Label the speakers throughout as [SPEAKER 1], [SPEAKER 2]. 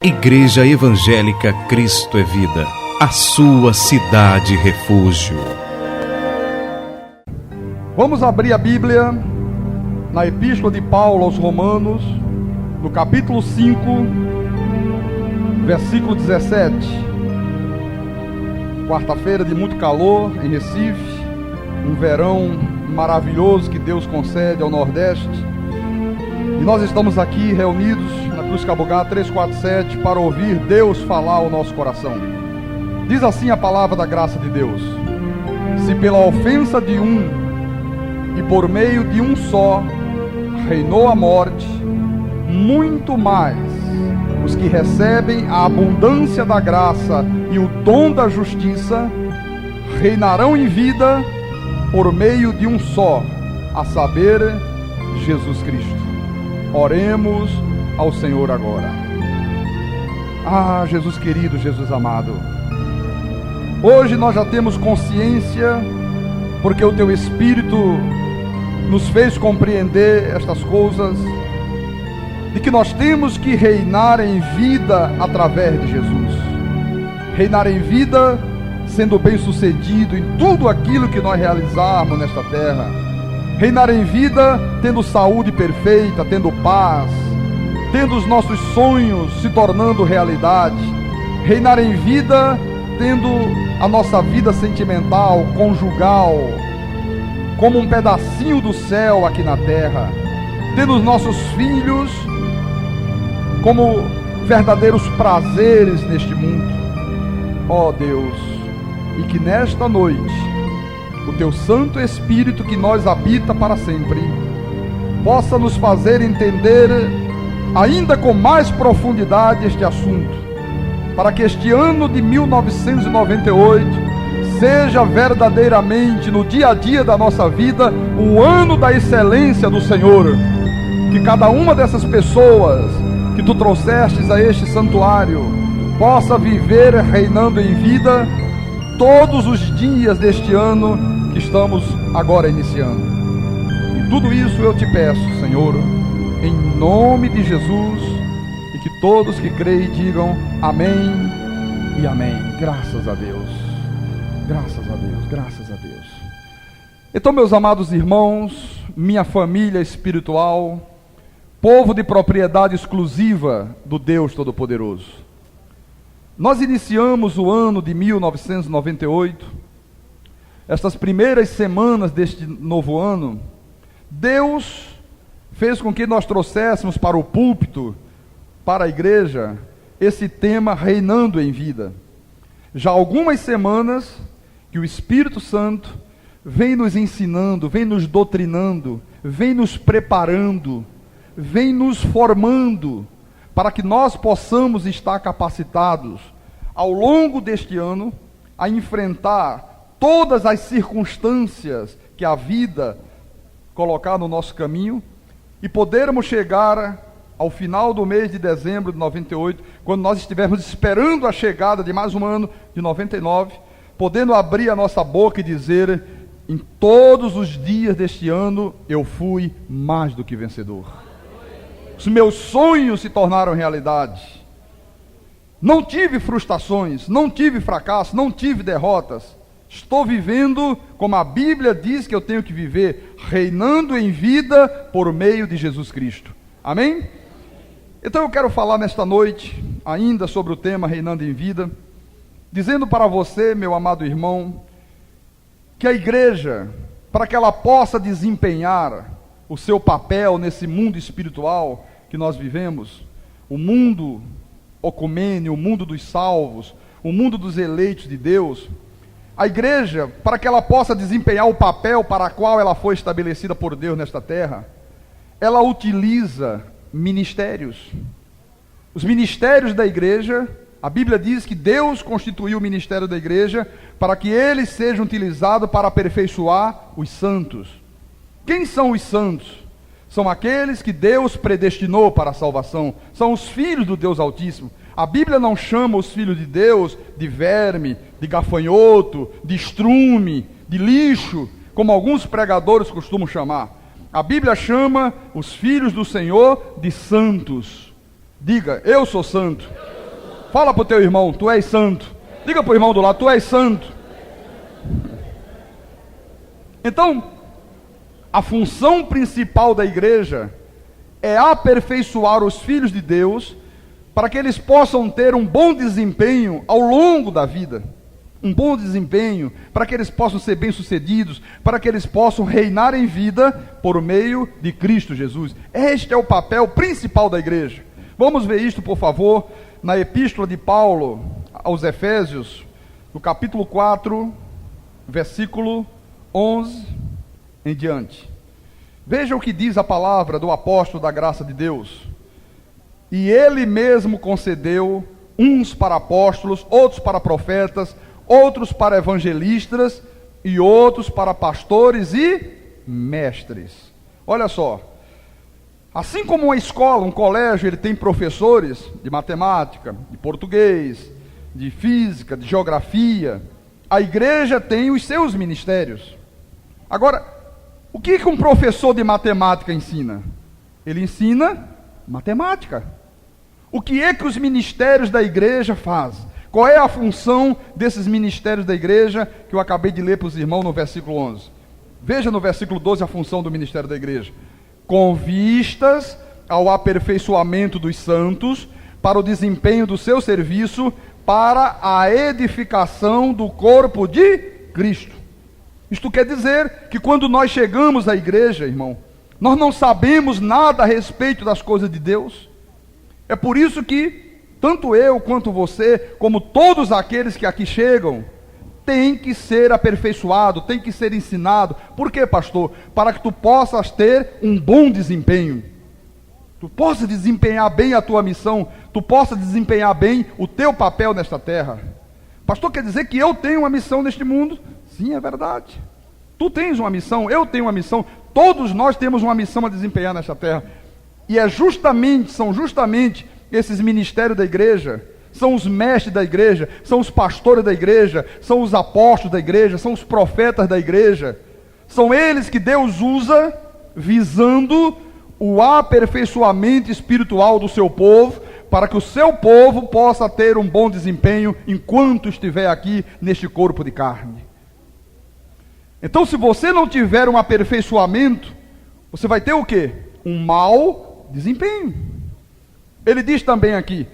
[SPEAKER 1] Igreja Evangélica Cristo é Vida, a sua cidade refúgio.
[SPEAKER 2] Vamos abrir a Bíblia na Epístola de Paulo aos Romanos, no capítulo 5, versículo 17. Quarta-feira de muito calor em Recife, um verão maravilhoso que Deus concede ao Nordeste. E nós estamos aqui reunidos na Cruz Cabugá 347 para ouvir Deus falar ao nosso coração. Diz assim a palavra da graça de Deus: se pela ofensa de um e por meio de um só reinou a morte, muito mais os que recebem a abundância da graça e o dom da justiça reinarão em vida por meio de um só, a saber, Jesus Cristo. Oremos ao Senhor agora. Ah, Jesus querido, Jesus amado, hoje nós já temos consciência, porque o Teu Espírito nos fez compreender estas coisas, de que nós temos que reinar em vida através de Jesus. Reinar em vida sendo bem-sucedido em tudo aquilo que nós realizarmos nesta terra. Reinar em vida tendo saúde perfeita, tendo paz, tendo os nossos sonhos se tornando realidade. Reinar em vida tendo a nossa vida sentimental, conjugal, como um pedacinho do céu aqui na terra. Tendo os nossos filhos como verdadeiros prazeres neste mundo. Ó Deus, e que nesta noite o Teu Santo Espírito que nós habita para sempre possa nos fazer entender ainda com mais profundidade este assunto, para que este ano de 1998 seja verdadeiramente no dia a dia da nossa vida o ano da excelência do Senhor. Que cada uma dessas pessoas que Tu trouxestes a este santuário possa viver reinando em vida todos os dias deste ano que estamos agora iniciando. E tudo isso eu Te peço, Senhor, em nome de Jesus, e que todos que creem digam amém e amém. Graças a Deus, graças a Deus, graças a Deus. Então, meus amados irmãos, minha família espiritual, povo de propriedade exclusiva do Deus Todo-Poderoso, nós iniciamos o ano de 1998, estas primeiras semanas deste novo ano. Deus fez com que nós trouxéssemos para o púlpito, para a igreja, esse tema reinando em vida. Já há algumas semanas que o Espírito Santo vem nos ensinando, vem nos doutrinando, vem nos preparando, vem nos formando, para que nós possamos estar capacitados ao longo deste ano a enfrentar todas as circunstâncias que a vida colocar no nosso caminho e podermos chegar ao final do mês de dezembro de 98, quando nós estivermos esperando a chegada de mais um ano de 99, podendo abrir a nossa boca e dizer: em todos os dias deste ano eu fui mais do que vencedor. Os meus sonhos se tornaram realidade. Não tive frustrações, não tive fracasso, não tive derrotas. Estou vivendo como a Bíblia diz que eu tenho que viver, reinando em vida por meio de Jesus Cristo. Amém? Então eu quero falar nesta noite ainda sobre o tema reinando em vida, dizendo para você, meu amado irmão, que a igreja, para que ela possa desempenhar o seu papel nesse mundo espiritual que nós vivemos, o mundo ocumêneo, o mundo dos salvos, o mundo dos eleitos de Deus, a igreja, para que ela possa desempenhar o papel para o qual ela foi estabelecida por Deus nesta terra, ela utiliza ministérios. Os ministérios da igreja, a Bíblia diz que Deus constituiu o ministério da igreja para que eles sejam utilizados para aperfeiçoar os santos. Quem são os santos? São aqueles que Deus predestinou para a salvação, são os filhos do Deus Altíssimo. A Bíblia não chama os filhos de Deus de verme, de gafanhoto, de estrume, de lixo, como alguns pregadores costumam chamar. A Bíblia chama os filhos do Senhor de santos. Diga, eu sou santo. Fala para o teu irmão, tu és santo. Diga para o irmão do lado, tu és santo. Então, a função principal da igreja é aperfeiçoar os filhos de Deus para que eles possam ter um bom desempenho ao longo da vida. Um bom desempenho, para que eles possam ser bem-sucedidos, para que eles possam reinar em vida por meio de Cristo Jesus. Este é o papel principal da igreja. Vamos ver isto, por favor, na epístola de Paulo aos Efésios, no capítulo 4, versículo 11 em diante. Veja o que diz a palavra do apóstolo da graça de Deus. E ele mesmo concedeu uns para apóstolos, outros para profetas, outros para evangelistas e outros para pastores e mestres. Olha só, assim como uma escola, um colégio, ele tem professores de matemática, de português, de física, de geografia, a igreja tem os seus ministérios. Agora, o que um professor de matemática ensina? Ele ensina matemática. O que é que os ministérios da igreja fazem? Qual é a função desses ministérios da igreja que eu acabei de ler para os irmãos no versículo 11? Veja no versículo 12 a função do ministério da igreja. Com vistas ao aperfeiçoamento dos santos, para o desempenho do seu serviço, para a edificação do corpo de Cristo. Isto quer dizer que quando nós chegamos à igreja, irmão, nós não sabemos nada a respeito das coisas de Deus. É por isso que tanto eu quanto você, como todos aqueles que aqui chegam, tem que ser aperfeiçoado, tem que ser ensinado. Por quê, pastor? Para que tu possas ter um bom desempenho. Tu possas desempenhar bem a tua missão, tu possas desempenhar bem o teu papel nesta terra. Pastor, quer dizer que eu tenho uma missão neste mundo? Sim, é verdade. Tu tens uma missão, eu tenho uma missão, todos nós temos uma missão a desempenhar nesta terra. E são justamente esses ministérios da igreja, são os mestres da igreja, são os pastores da igreja, são os apóstolos da igreja, são os profetas da igreja. São eles que Deus usa visando o aperfeiçoamento espiritual do seu povo, para que o seu povo possa ter um bom desempenho enquanto estiver aqui neste corpo de carne. Então, se você não tiver um aperfeiçoamento, você vai ter o quê? Um mau desempenho. Ele diz também aqui,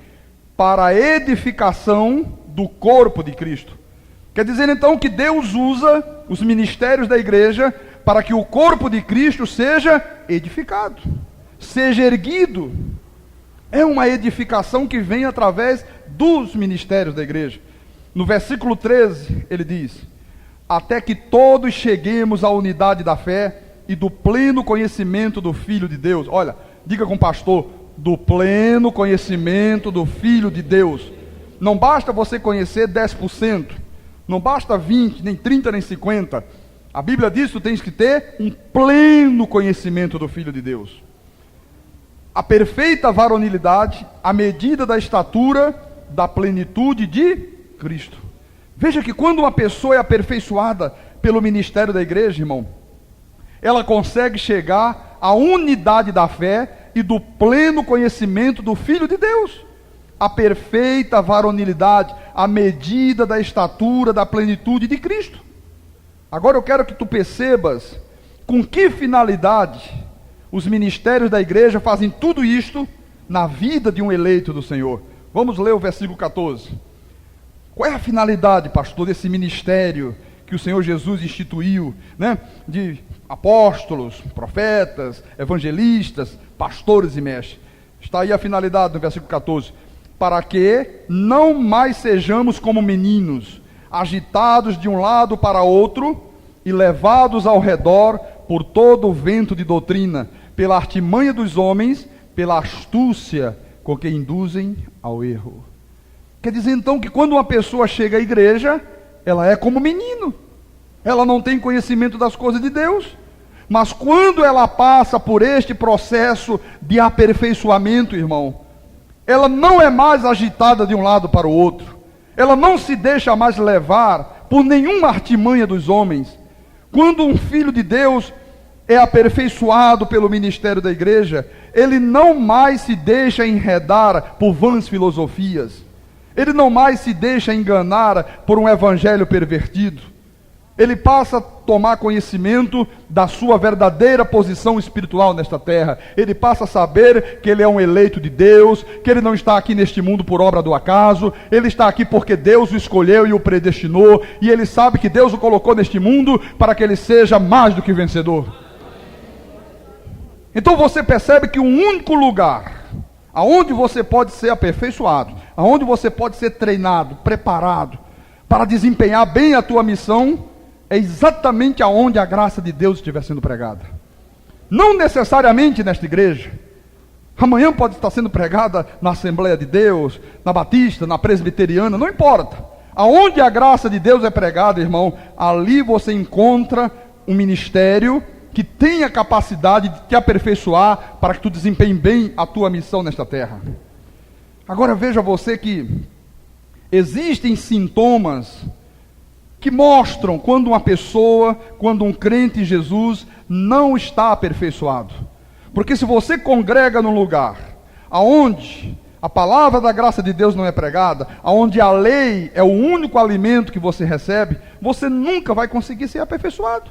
[SPEAKER 2] para a edificação do corpo de Cristo. Quer dizer então que Deus usa os ministérios da igreja para que o corpo de Cristo seja edificado, seja erguido. É uma edificação que vem através dos ministérios da igreja. No versículo 13, ele diz, até que todos cheguemos à unidade da fé e do pleno conhecimento do Filho de Deus. Olha, diga com o pastor, do pleno conhecimento do Filho de Deus. Não basta você conhecer 10%, não basta 20, nem 30, nem 50. A Bíblia diz que tu tens que ter um pleno conhecimento do Filho de Deus. A perfeita varonilidade, a medida da estatura, da plenitude de Cristo. Veja que quando uma pessoa é aperfeiçoada pelo ministério da igreja, irmão, ela consegue chegar à unidade da fé e do pleno conhecimento do Filho de Deus. A perfeita varonilidade, a medida da estatura, da plenitude de Cristo. Agora eu quero que tu percebas com que finalidade os ministérios da igreja fazem tudo isto na vida de um eleito do Senhor. Vamos ler o versículo 14. Qual é a finalidade, pastor, desse ministério que o Senhor Jesus instituiu, né? De apóstolos, profetas, evangelistas, pastores e mestres. Está aí a finalidade no versículo 14. Para que não mais sejamos como meninos, agitados de um lado para outro e levados ao redor por todo o vento de doutrina, pela artimanha dos homens, pela astúcia com que induzem ao erro. Quer dizer então que quando uma pessoa chega à igreja, ela é como menino. Ela não tem conhecimento das coisas de Deus. Mas quando ela passa por este processo de aperfeiçoamento, irmão, ela não é mais agitada de um lado para o outro. Ela não se deixa mais levar por nenhuma artimanha dos homens. Quando um filho de Deus é aperfeiçoado pelo ministério da igreja, ele não mais se deixa enredar por vãs filosofias. Ele não mais se deixa enganar por um evangelho pervertido. Ele passa a tomar conhecimento da sua verdadeira posição espiritual nesta terra. Ele passa a saber que ele é um eleito de Deus, que ele não está aqui neste mundo por obra do acaso, ele está aqui porque Deus o escolheu e o predestinou, e ele sabe que Deus o colocou neste mundo para que ele seja mais do que vencedor. Então você percebe que o único lugar aonde você pode ser aperfeiçoado, aonde você pode ser treinado, preparado para desempenhar bem a tua missão, é exatamente aonde a graça de Deus estiver sendo pregada. Não necessariamente nesta igreja. Amanhã pode estar sendo pregada na Assembleia de Deus, na Batista, na Presbiteriana, não importa. Aonde a graça de Deus é pregada, irmão, ali você encontra um ministério que tem a capacidade de te aperfeiçoar para que tu desempenhe bem a tua missão nesta terra. Agora veja você que existem sintomas que mostram quando uma pessoa, quando um crente em Jesus não está aperfeiçoado. Porque se você congrega num lugar aonde a palavra da graça de Deus não é pregada, aonde a lei é o único alimento que você recebe, você nunca vai conseguir ser aperfeiçoado.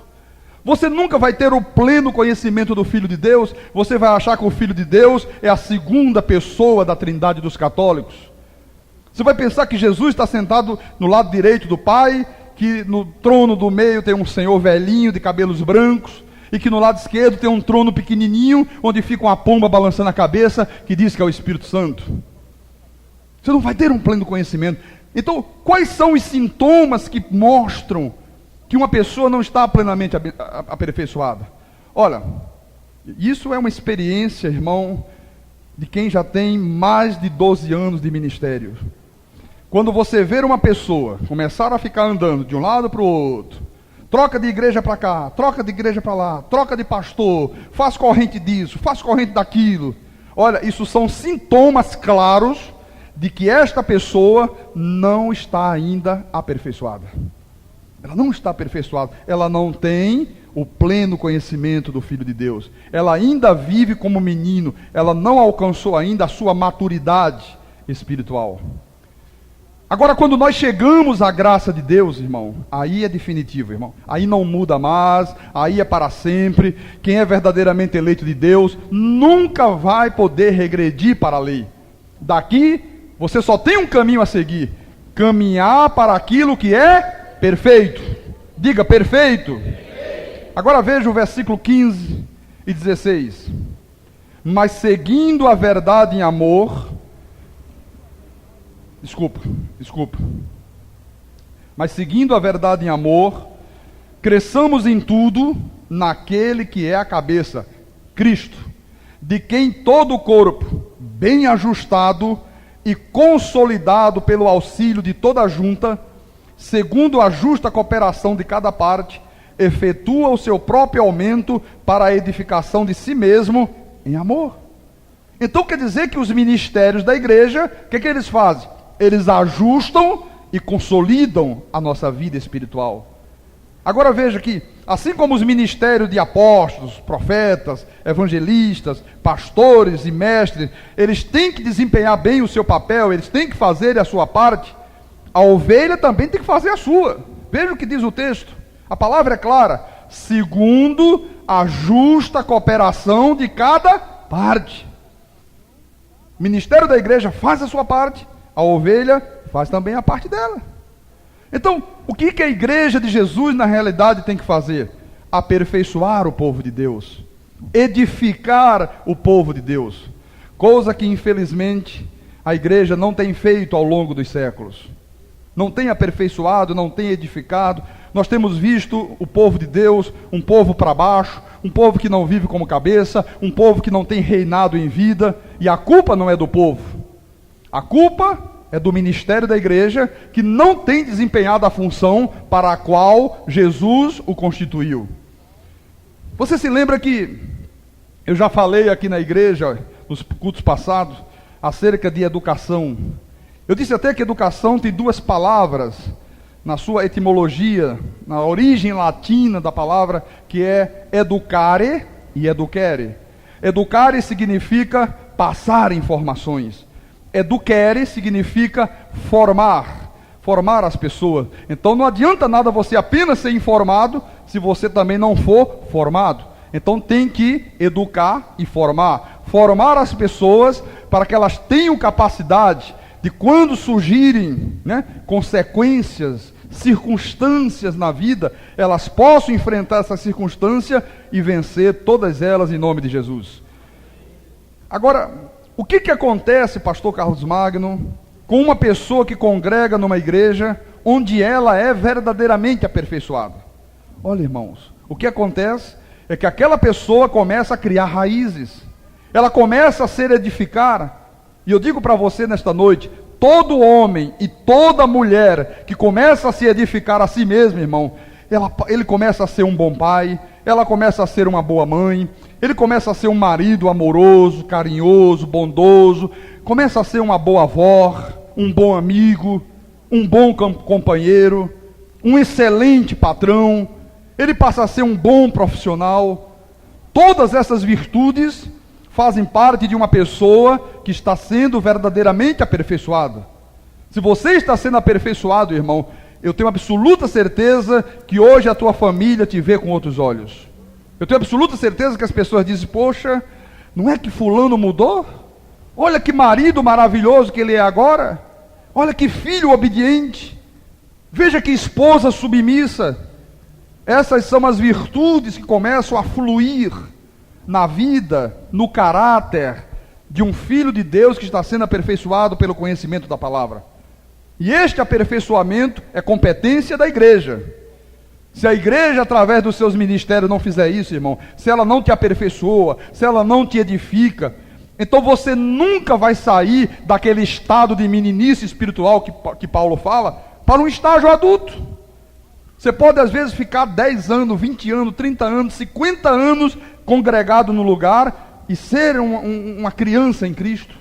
[SPEAKER 2] Você nunca vai ter o pleno conhecimento do Filho de Deus. Você vai achar que o Filho de Deus é a segunda pessoa da Trindade dos católicos. Você vai pensar que Jesus está sentado no lado direito do Pai, que no trono do meio tem um senhor velhinho de cabelos brancos, e que no lado esquerdo tem um trono pequenininho, onde fica uma pomba balançando a cabeça, que diz que é o Espírito Santo. Você não vai ter um pleno conhecimento. Então, quais são os sintomas que mostram que uma pessoa não está plenamente aperfeiçoada? Olha, isso é uma experiência, irmão, de quem já tem mais de 12 anos de ministério. Quando você ver uma pessoa começar a ficar andando de um lado para o outro, troca de igreja para cá, troca de igreja para lá, troca de pastor, faz corrente disso, faz corrente daquilo. Olha, isso são sintomas claros de que esta pessoa não está ainda aperfeiçoada. Ela não está aperfeiçoada, ela não tem o pleno conhecimento do Filho de Deus. Ela ainda vive como menino, ela não alcançou ainda a sua maturidade espiritual. Agora, quando nós chegamos à graça de Deus, irmão, aí é definitivo, irmão. Aí não muda mais, aí é para sempre. Quem é verdadeiramente eleito de Deus nunca vai poder regredir para a lei. Daqui, você só tem um caminho a seguir: caminhar para aquilo que é perfeito. Diga, perfeito. Agora veja o versículo 15 e 16. Mas seguindo a verdade em amor... Desculpa. Mas seguindo a verdade em amor, cresçamos em tudo naquele que é a cabeça, Cristo, de quem todo o corpo, bem ajustado e consolidado pelo auxílio de toda a junta, segundo a justa cooperação de cada parte, efetua o seu próprio aumento para a edificação de si mesmo em amor. Então quer dizer que os ministérios da igreja, o que eles fazem? Eles ajustam e consolidam a nossa vida espiritual. Agora veja que, assim como os ministérios de apóstolos, profetas, evangelistas, pastores e mestres, eles têm que desempenhar bem o seu papel, eles têm que fazer a sua parte, a ovelha também tem que fazer a sua. Veja o que diz o texto. A palavra é clara: segundo a justa cooperação de cada parte. O ministério da igreja faz a sua parte, a ovelha faz também a parte dela. Então, o que a igreja de Jesus na realidade tem que fazer? Aperfeiçoar o povo de Deus, edificar o povo de Deus, coisa que infelizmente a igreja não tem feito ao longo dos séculos. Não tem aperfeiçoado, não tem edificado. Nós temos visto o povo de Deus, um povo para baixo, um povo que não vive como cabeça, um povo que não tem reinado em vida, e a culpa não é do povo. A culpa é do ministério da igreja, que não tem desempenhado a função para a qual Jesus o constituiu. Você se lembra que eu já falei aqui na igreja, nos cultos passados, acerca de educação. Eu disse até que educação tem duas palavras na sua etimologia, na origem latina da palavra, que é educare e educere. Educare significa passar informações. Eduquere significa formar as pessoas. Então não adianta nada você apenas ser informado se você também não for formado. Então tem que educar e formar as pessoas para que elas tenham capacidade de, quando surgirem, consequências, circunstâncias na vida, elas possam enfrentar essa circunstância e vencer todas elas em nome de Jesus. Agora, o que acontece, pastor Carlos Magno, com uma pessoa que congrega numa igreja onde ela é verdadeiramente aperfeiçoada? Olha, irmãos, o que acontece é que aquela pessoa começa a criar raízes, ela começa a se edificar. E eu digo para você nesta noite, todo homem e toda mulher que começa a se edificar a si mesmo, irmão, ele começa a ser um bom pai, ela começa a ser uma boa mãe, ele começa a ser um marido amoroso, carinhoso, bondoso, começa a ser uma boa avó, um bom amigo, um bom companheiro, um excelente patrão, ele passa a ser um bom profissional. Todas essas virtudes fazem parte de uma pessoa que está sendo verdadeiramente aperfeiçoada. Se você está sendo aperfeiçoado, irmão, eu tenho absoluta certeza que hoje a tua família te vê com outros olhos. Eu tenho absoluta certeza que as pessoas dizem, poxa, não é que fulano mudou? Olha que marido maravilhoso que ele é agora. Olha que filho obediente. Veja que esposa submissa. Essas são as virtudes que começam a fluir na vida, no caráter de um filho de Deus que está sendo aperfeiçoado pelo conhecimento da palavra. E este aperfeiçoamento é competência da igreja. Se a igreja, através dos seus ministérios, não fizer isso, irmão, se ela não te aperfeiçoa, se ela não te edifica, então você nunca vai sair daquele estado de meninice espiritual que Paulo fala, para um estágio adulto. Você pode às vezes ficar 10 anos, 20 anos, 30 anos, 50 anos congregado no lugar e ser uma criança em Cristo.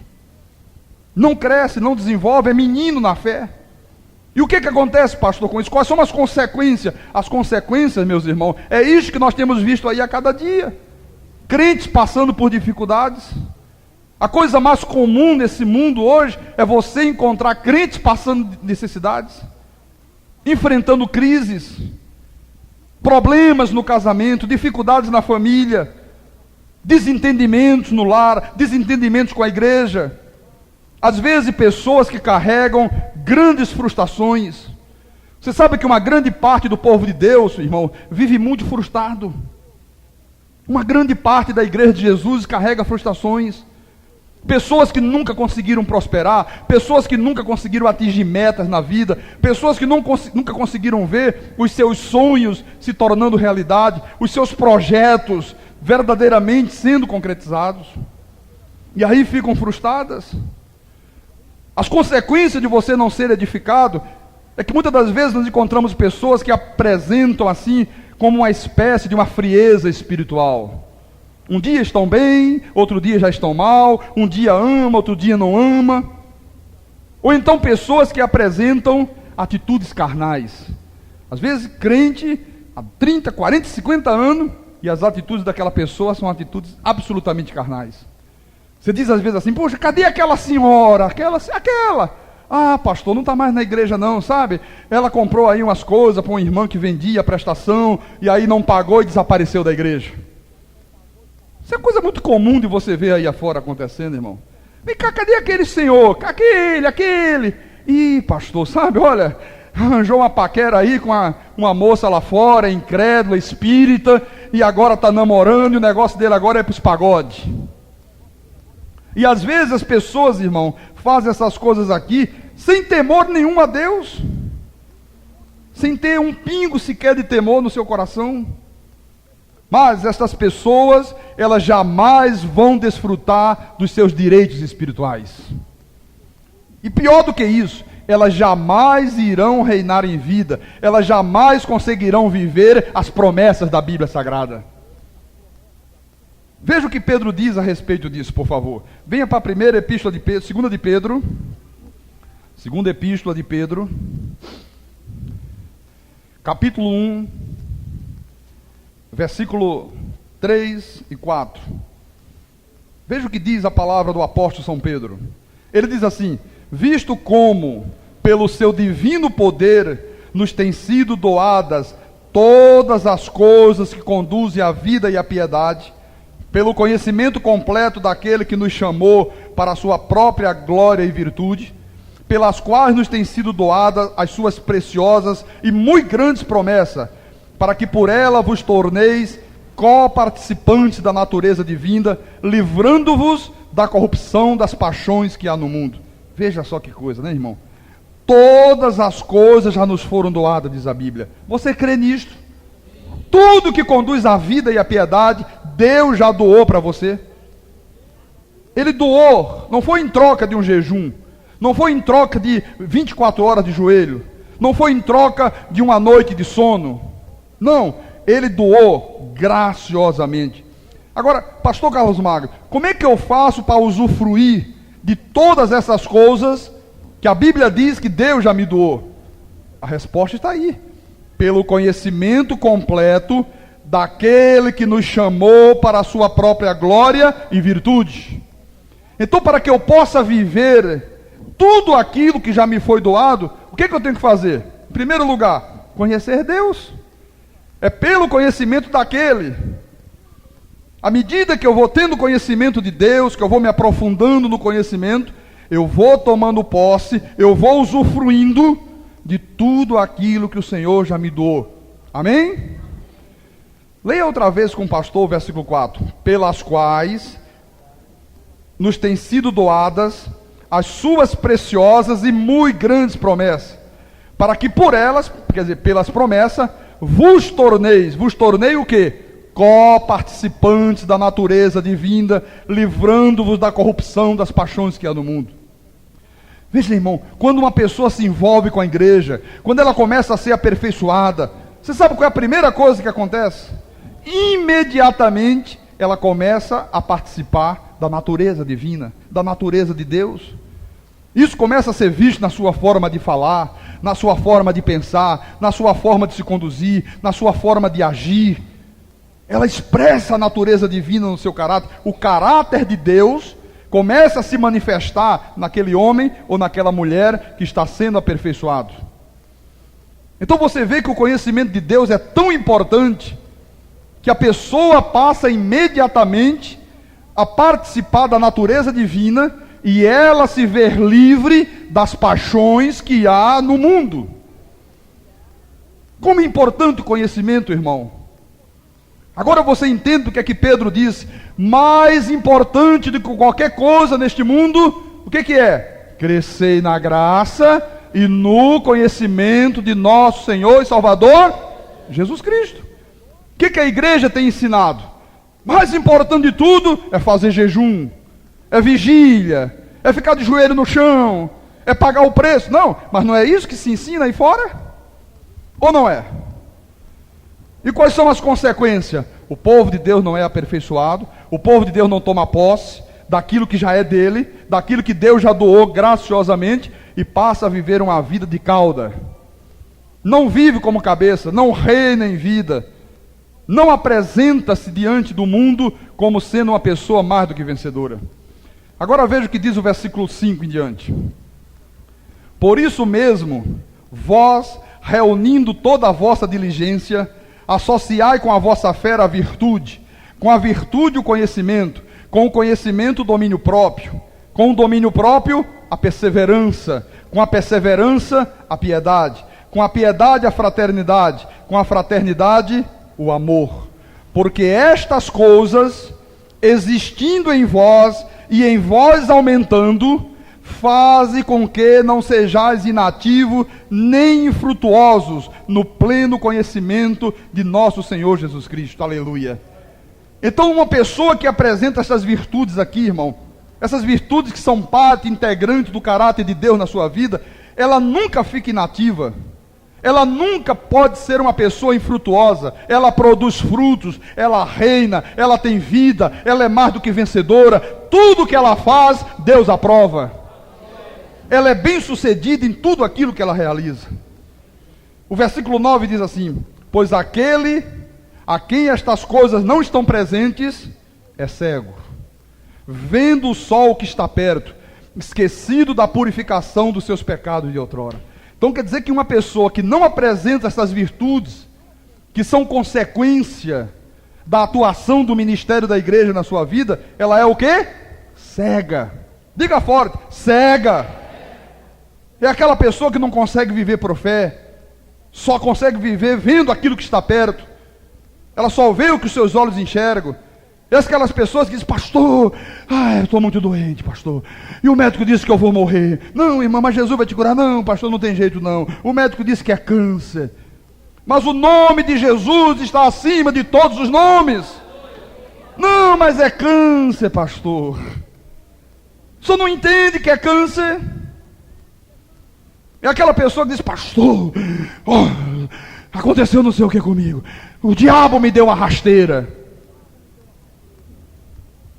[SPEAKER 2] Não cresce, não desenvolve, é menino na fé. E o que acontece, pastor, com isso? Quais são as consequências? As consequências, meus irmãos, é isso que nós temos visto aí a cada dia. Crentes passando por dificuldades. A coisa mais comum nesse mundo hoje é você encontrar crentes passando necessidades, enfrentando crises, problemas no casamento, dificuldades na família, desentendimentos no lar, desentendimentos com a igreja. Às vezes pessoas que carregam grandes frustrações. Você sabe que uma grande parte do povo de Deus, irmão, vive muito frustrado. Uma grande parte da igreja de Jesus carrega frustrações. Pessoas que nunca conseguiram prosperar, pessoas que nunca conseguiram atingir metas na vida, pessoas que nunca conseguiram ver os seus sonhos se tornando realidade, os seus projetos verdadeiramente sendo concretizados. E aí ficam frustradas. As consequências de você não ser edificado é que muitas das vezes nós encontramos pessoas que apresentam assim como uma espécie de uma frieza espiritual. Um dia estão bem, outro dia já estão mal, um dia ama, outro dia não ama. Ou então pessoas que apresentam atitudes carnais. Às vezes crente há 30, 40, 50 anos e as atitudes daquela pessoa são atitudes absolutamente carnais. Você diz às vezes assim, poxa, cadê aquela senhora? Aquela. Ah, pastor, não está mais na igreja não, sabe? Ela comprou aí umas coisas para uma irmã que vendia a prestação e aí não pagou e desapareceu da igreja. Isso é coisa muito comum de você ver aí afora acontecendo, irmão. Vem cá, cadê aquele senhor? Aquele. Ih, pastor, sabe, olha, arranjou uma paquera aí com uma moça lá fora, incrédula, espírita, e agora está namorando, e o negócio dele agora é para os pagodes. E às vezes as pessoas, irmão, fazem essas coisas aqui, sem temor nenhum a Deus, sem ter um pingo sequer de temor no seu coração. Mas essas pessoas, elas jamais vão desfrutar dos seus direitos espirituais. E pior do que isso, elas jamais irão reinar em vida, elas jamais conseguirão viver as promessas da Bíblia Sagrada. Veja o que Pedro diz a respeito disso, por favor. Venha para a primeira epístola de Pedro, segunda epístola de Pedro, capítulo 1, versículo 3 e 4. Veja o que diz a palavra do apóstolo São Pedro. Ele diz assim: visto como, pelo seu divino poder, nos têm sido doadas todas as coisas que conduzem à vida e à piedade, pelo conhecimento completo daquele que nos chamou para a sua própria glória e virtude, pelas quais nos têm sido doadas as suas preciosas e muito grandes promessas, para que por ela vos torneis co-participantes da natureza divina, livrando-vos da corrupção das paixões que há no mundo. Veja só que coisa, né, irmão? Todas as coisas já nos foram doadas, diz a Bíblia. Você crê nisto? Tudo que conduz à vida e à piedade, Deus já doou para você. Ele doou, não foi em troca de um jejum, não foi em troca de 24 horas de joelho, não foi em troca de uma noite de sono. Não, Ele doou graciosamente. Agora, pastor Carlos Magno, como é que eu faço para usufruir de todas essas coisas que a Bíblia diz que Deus já me doou? A resposta está aí. Pelo conhecimento completo daquele que nos chamou para a sua própria glória e virtude. Então, para que eu possa viver tudo aquilo que já me foi doado, o que eu tenho que fazer? Em primeiro lugar, conhecer Deus. É pelo conhecimento daquele. À medida que eu vou tendo conhecimento de Deus, que eu vou me aprofundando no conhecimento, eu vou tomando posse, eu vou usufruindo de tudo aquilo que o Senhor já me doou. Amém? Leia outra vez com o pastor o versículo 4. Pelas quais nos têm sido doadas as suas preciosas e muito grandes promessas, para que por elas, quer dizer, pelas promessas, vos tornei o quê? Co-participantes da natureza divina, livrando-vos da corrupção das paixões que há no mundo. Veja, irmão, quando uma pessoa se envolve com a igreja, quando ela começa a ser aperfeiçoada, você sabe qual é a primeira coisa que acontece? Imediatamente ela começa a participar da natureza divina, da natureza de Deus. Isso começa a ser visto na sua forma de falar, na sua forma de pensar, na sua forma de se conduzir, na sua forma de agir. Ela expressa a natureza divina no seu caráter. O caráter de Deus começa a se manifestar naquele homem ou naquela mulher que está sendo aperfeiçoado. Então você vê que o conhecimento de Deus é tão importante que a pessoa passa imediatamente a participar da natureza divina e ela se vê livre das paixões que há no mundo. Como é importante o conhecimento, irmão. Agora você entende o que é que Pedro diz? Mais importante do que qualquer coisa neste mundo, o que é? Crescei na graça e no conhecimento de nosso Senhor e Salvador, Jesus Cristo. O que a igreja tem ensinado? Mais importante de tudo é fazer jejum, é vigília, é ficar de joelho no chão, é pagar o preço. Não, mas não é isso que se ensina aí fora? Ou não é? E quais são as consequências? O povo de Deus não é aperfeiçoado, o povo de Deus não toma posse daquilo que já é dele, daquilo que Deus já doou graciosamente, e passa a viver uma vida de cauda. Não vive como cabeça, não reina em vida, não apresenta-se diante do mundo como sendo uma pessoa mais do que vencedora. Agora veja o que diz o versículo 5 em diante. Por isso mesmo, vós, reunindo toda a vossa diligência, associai com a vossa fé a virtude, com a virtude o conhecimento, com o conhecimento o domínio próprio, com o domínio próprio a perseverança, com a perseverança a piedade, com a piedade a fraternidade, com a fraternidade o amor. Porque estas coisas, existindo em vós e em vós aumentando, fazem com que não sejais inativos nem infrutuosos no pleno conhecimento de nosso Senhor Jesus Cristo. Aleluia. Então uma pessoa que apresenta essas virtudes aqui, irmão, essas virtudes que são parte integrante do caráter de Deus na sua vida, ela nunca fica inativa. Ela nunca pode ser uma pessoa infrutuosa. Ela produz frutos, ela reina, ela tem vida, ela é mais do que vencedora. Tudo que ela faz, Deus aprova. Ela é bem sucedida em tudo aquilo que ela realiza. O versículo 9 diz assim: pois aquele a quem estas coisas não estão presentes é cego, vendo o sol que está perto, esquecido da purificação dos seus pecados de outrora. Então quer dizer que uma pessoa que não apresenta essas virtudes, que são consequência da atuação do ministério da igreja na sua vida, ela é o quê? Cega. Diga forte, cega. É aquela pessoa que não consegue viver por fé, só consegue viver vendo aquilo que está perto. Ela só vê o que os seus olhos enxergam. E aquelas pessoas que dizem, pastor, eu estou muito doente, pastor. E o médico disse que eu vou morrer. Não, irmã, mas Jesus vai te curar. Não, pastor, não tem jeito não. O médico disse que é câncer. Mas o nome de Jesus está acima de todos os nomes. Não, mas é câncer, pastor. O senhor não entende que é câncer? É aquela pessoa que diz, pastor, aconteceu não sei o que comigo. O diabo me deu uma rasteira.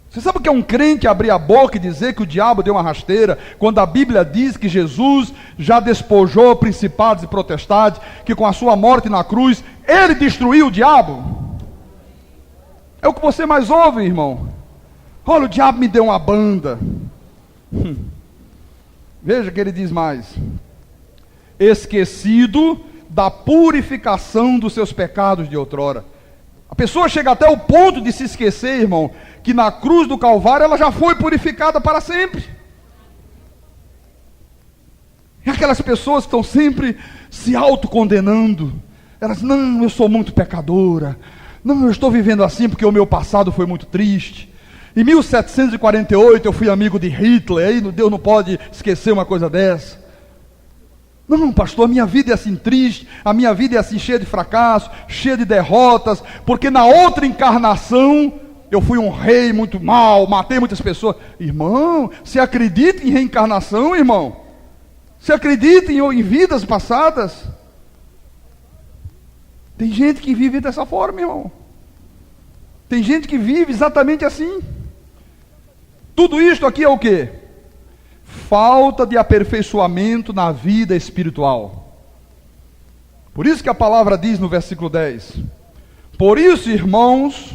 [SPEAKER 2] Você sabe o que é um crente abrir a boca e dizer que o diabo deu uma rasteira, quando a Bíblia diz que Jesus já despojou principados e potestades, que com a sua morte na cruz, ele destruiu o diabo? É o que você mais ouve, irmão. Olha, o diabo me deu uma banda. Veja que ele diz mais. Esquecido da purificação dos seus pecados de outrora. A pessoa chega até o ponto de se esquecer, irmão, que na cruz do Calvário ela já foi purificada para sempre. E aquelas pessoas que estão sempre se autocondenando. Elas, não, eu sou muito pecadora. Não, eu estou vivendo assim porque o meu passado foi muito triste. Em 1748 eu fui amigo de Hitler, aí Deus não pode esquecer uma coisa dessa. Não, pastor, a minha vida é assim triste, a minha vida é assim cheia de fracasso, cheia de derrotas, porque na outra encarnação eu fui um rei muito mau, matei muitas pessoas. Irmão, você acredita em reencarnação, irmão? Você acredita em vidas passadas? Tem gente que vive dessa forma, irmão. Tem gente que vive exatamente assim. Tudo isto aqui é o quê? Falta de aperfeiçoamento na vida espiritual. Por isso que a palavra diz no versículo 10: por isso, irmãos,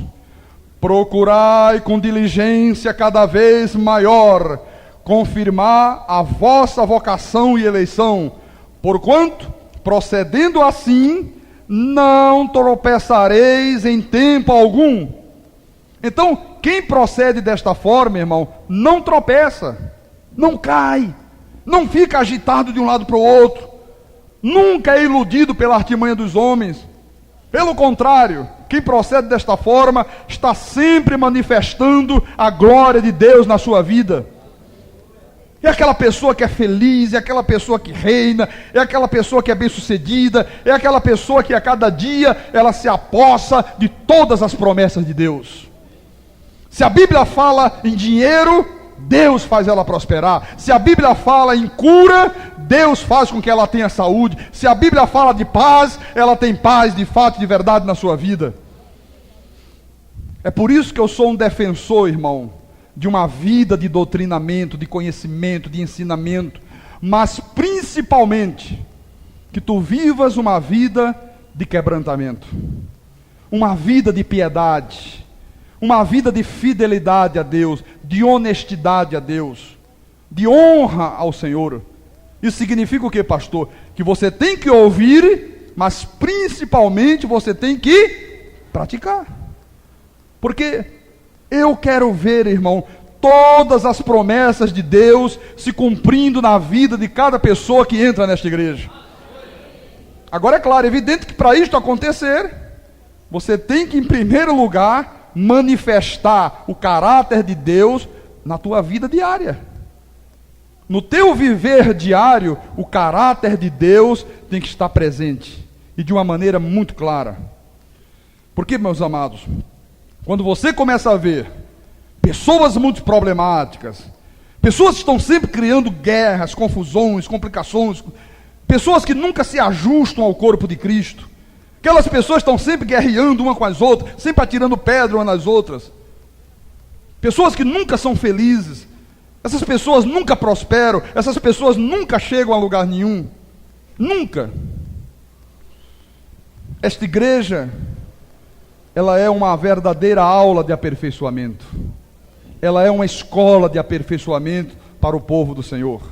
[SPEAKER 2] procurai com diligência cada vez maior confirmar a vossa vocação e eleição, porquanto, procedendo assim, não tropeçareis em tempo algum. Então, quem procede desta forma, irmão, não tropeça, não cai, não fica agitado de um lado para o outro, nunca é iludido pela artimanha dos homens. Pelo contrário, quem procede desta forma está sempre manifestando a glória de Deus na sua vida. É aquela pessoa que é feliz, é aquela pessoa que reina, é aquela pessoa que é bem-sucedida, é aquela pessoa que a cada dia ela se apossa de todas as promessas de Deus. Se a Bíblia fala em dinheiro, Deus faz ela prosperar. Se a Bíblia fala em cura, Deus faz com que ela tenha saúde. Se a Bíblia fala de paz, ela tem paz de fato e de verdade na sua vida. É por isso que eu sou um defensor, irmão, de uma vida de doutrinamento, de conhecimento, de ensinamento, mas principalmente que tu vivas uma vida de quebrantamento, uma vida de piedade, uma vida de fidelidade a Deus, de honestidade a Deus, de honra ao Senhor. Isso significa o que, pastor? Que você tem que ouvir, mas principalmente você tem que praticar. Porque eu quero ver, irmão, todas as promessas de Deus se cumprindo na vida de cada pessoa que entra nesta igreja. Agora é claro, é evidente que para isto acontecer, você tem que, em primeiro lugar, manifestar o caráter de Deus na tua vida diária. No teu viver diário, o caráter de Deus tem que estar presente, e de uma maneira muito clara. Porque, meus amados, quando você começa a ver pessoas muito problemáticas, pessoas que estão sempre criando guerras, confusões, complicações, pessoas que nunca se ajustam ao corpo de Cristo, aquelas pessoas estão sempre guerreando uma com as outras, sempre atirando pedra umas nas outras, pessoas que nunca são felizes, essas pessoas nunca prosperam, essas pessoas nunca chegam a lugar nenhum, nunca. Esta igreja, ela é uma verdadeira aula de aperfeiçoamento, ela é uma escola de aperfeiçoamento para o povo do Senhor.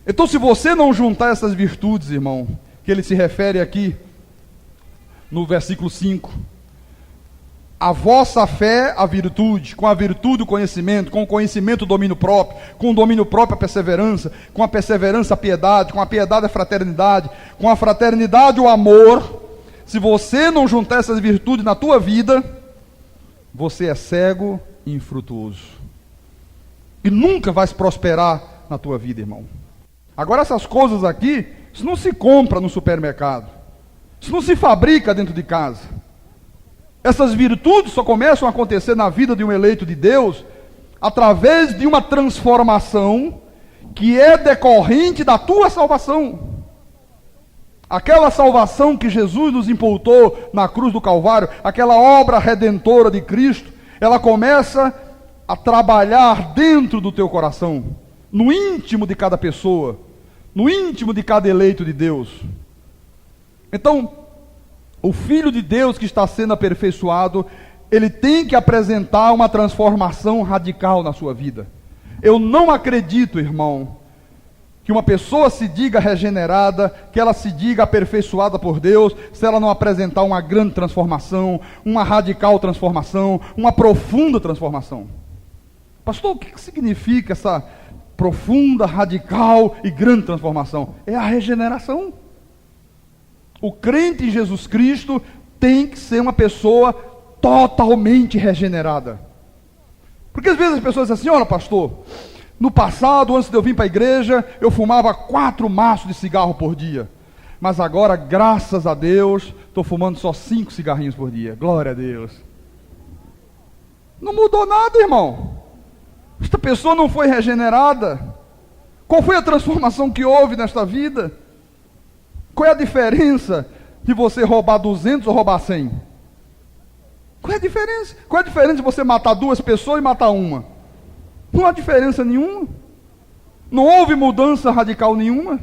[SPEAKER 2] Então, se você não juntar essas virtudes, irmão, que ele se refere aqui no versículo 5, a vossa fé, a virtude, com a virtude o conhecimento, com o conhecimento o domínio próprio, com o domínio próprio a perseverança, com a perseverança a piedade, com a piedade a fraternidade, com a fraternidade o amor. Se você não juntar essas virtudes na tua vida, você é cego e infrutuoso. E nunca vai prosperar na tua vida, irmão. Agora essas coisas aqui, isso não se compra no supermercado. Isso não se fabrica dentro de casa. Essas virtudes só começam a acontecer na vida de um eleito de Deus através de uma transformação que é decorrente da tua salvação. Aquela salvação que Jesus nos imputou na cruz do Calvário, aquela obra redentora de Cristo, ela começa a trabalhar dentro do teu coração, no íntimo de cada pessoa, no íntimo de cada eleito de Deus. Então, o Filho de Deus que está sendo aperfeiçoado, ele tem que apresentar uma transformação radical na sua vida. Eu não acredito, irmão, que uma pessoa se diga regenerada, que ela se diga aperfeiçoada por Deus, se ela não apresentar uma grande transformação, uma radical transformação, uma profunda transformação. Pastor, o que significa essa profunda, radical e grande transformação? É a regeneração. O crente em Jesus Cristo tem que ser uma pessoa totalmente regenerada. Porque às vezes as pessoas dizem assim: olha, pastor, no passado, antes de eu vir para a igreja, eu fumava 4 maços de cigarro por dia. Mas agora, graças a Deus, estou fumando só 5 cigarrinhos por dia. Glória a Deus. Não mudou nada, irmão. Esta pessoa não foi regenerada. Qual foi a transformação que houve nesta vida? Qual é a diferença de você roubar 200 ou roubar 100? Qual é a diferença? Qual é a diferença de você matar 2 pessoas e matar uma? Não há diferença nenhuma. Não houve mudança radical nenhuma.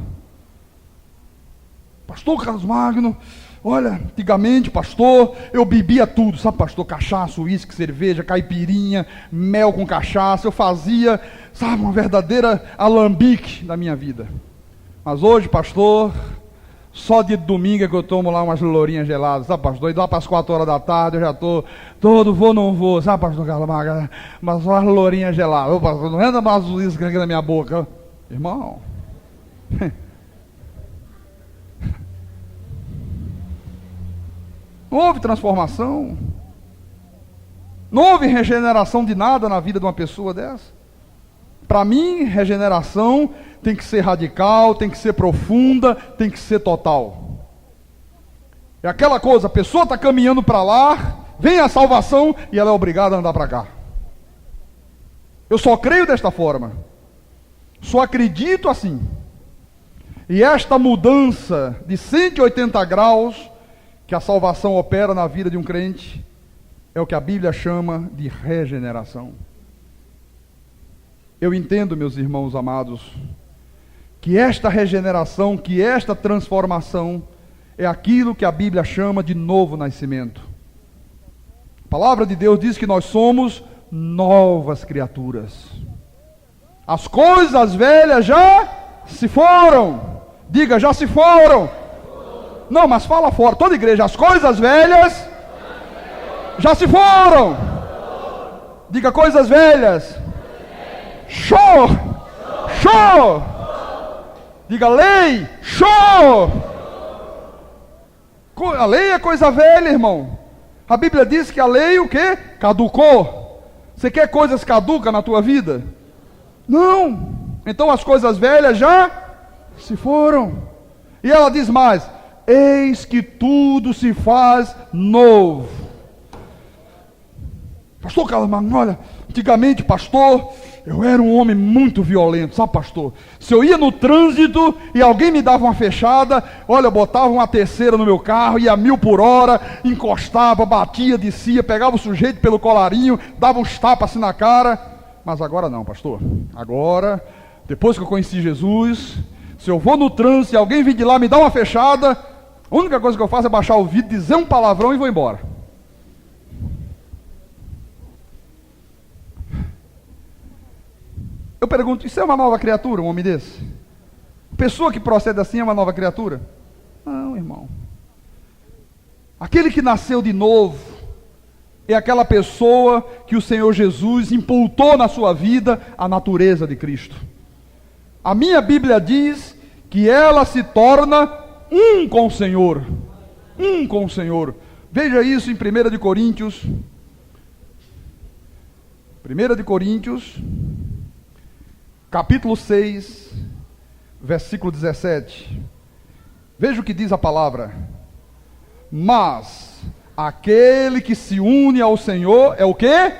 [SPEAKER 2] Pastor Carlos Magno, olha, antigamente, pastor, eu bebia tudo, sabe, pastor? Cachaça, uísque, cerveja, caipirinha, mel com cachaça. Eu fazia, sabe, uma verdadeira alambique da minha vida. Mas hoje, pastor, só de domingo é que eu tomo lá umas lourinhas geladas, sabe, pastor? E lá para as 4 horas da tarde eu já estou todo vou, não vou, sabe, pastor Carlos Magno? Mas só as lourinhas geladas. Ô, pastor, não anda mais uísque aqui na minha boca. Irmão, não houve transformação, não houve regeneração de nada na vida de uma pessoa dessa. Para mim, regeneração tem que ser radical, tem que ser profunda, tem que ser total. É aquela coisa, a pessoa está caminhando para lá, vem a salvação e ela é obrigada a andar para cá. Eu só creio desta forma, só acredito assim. E esta mudança de 180 graus que a salvação opera na vida de um crente é o que a Bíblia chama de regeneração. Eu entendo, meus irmãos amados, que esta regeneração, que esta transformação é aquilo que a Bíblia chama de novo nascimento. A palavra de Deus diz que nós somos novas criaturas. As coisas velhas já se foram. Diga, já se foram. Não, mas fala fora, toda igreja, as coisas velhas já se foram. Diga, coisas velhas. Show! Show! Diga, lei! Show! A lei é coisa velha, irmão. A Bíblia diz que a lei o quê? Caducou. Você quer coisas caducas na tua vida? Não. Então as coisas velhas já se foram. E ela diz mais: eis que tudo se faz novo. Pastor Carlos Magno, olha, antigamente, pastor, eu era um homem muito violento, sabe, pastor? Se eu ia no trânsito e alguém me dava uma fechada, olha, eu botava uma terceira no meu carro, ia a 1000 por hora, encostava, batia, descia, pegava o sujeito pelo colarinho, dava uns tapas assim na cara. Mas agora não, pastor. Agora, depois que eu conheci Jesus, se eu vou no trânsito e alguém vir de lá me dá uma fechada, a única coisa que eu faço é baixar o vidro, dizer um palavrão e vou embora. Eu pergunto, isso é uma nova criatura, um homem desse? Pessoa que procede assim é uma nova criatura? Não, irmão. Aquele que nasceu de novo é aquela pessoa que o Senhor Jesus imputou na sua vida a natureza de Cristo. A minha Bíblia diz que ela se torna um com o Senhor. Um com o Senhor. Veja isso em 1 de Coríntios. 1 de Coríntios, capítulo 6, versículo 17. Veja o que diz a palavra. Mas aquele que se une ao Senhor é o quê?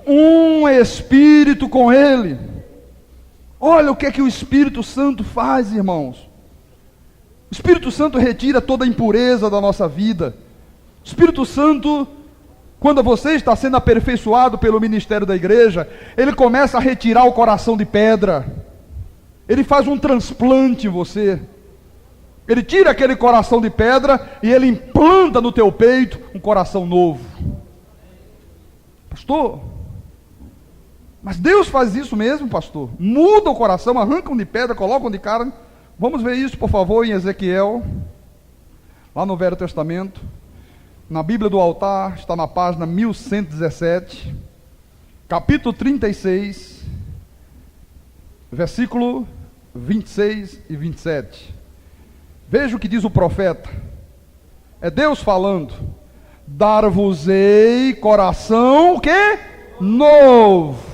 [SPEAKER 2] Um espírito com Ele. Olha o que é que o Espírito Santo faz, irmãos. O Espírito Santo retira toda a impureza da nossa vida. O Espírito Santo, quando você está sendo aperfeiçoado pelo ministério da igreja, ele começa a retirar o coração de pedra. Ele faz um transplante em você. Ele tira aquele coração de pedra e ele implanta no teu peito um coração novo. Pastor, mas Deus faz isso mesmo, pastor? Muda o coração, arrancam de pedra, colocam de carne. Vamos ver isso, por favor, em Ezequiel, lá no Velho Testamento. Na Bíblia do altar, está na página 1117, capítulo 36, versículo 26 e 27. Veja o que diz o profeta. É Deus falando. Dar-vos-ei coração, o quê? Novo.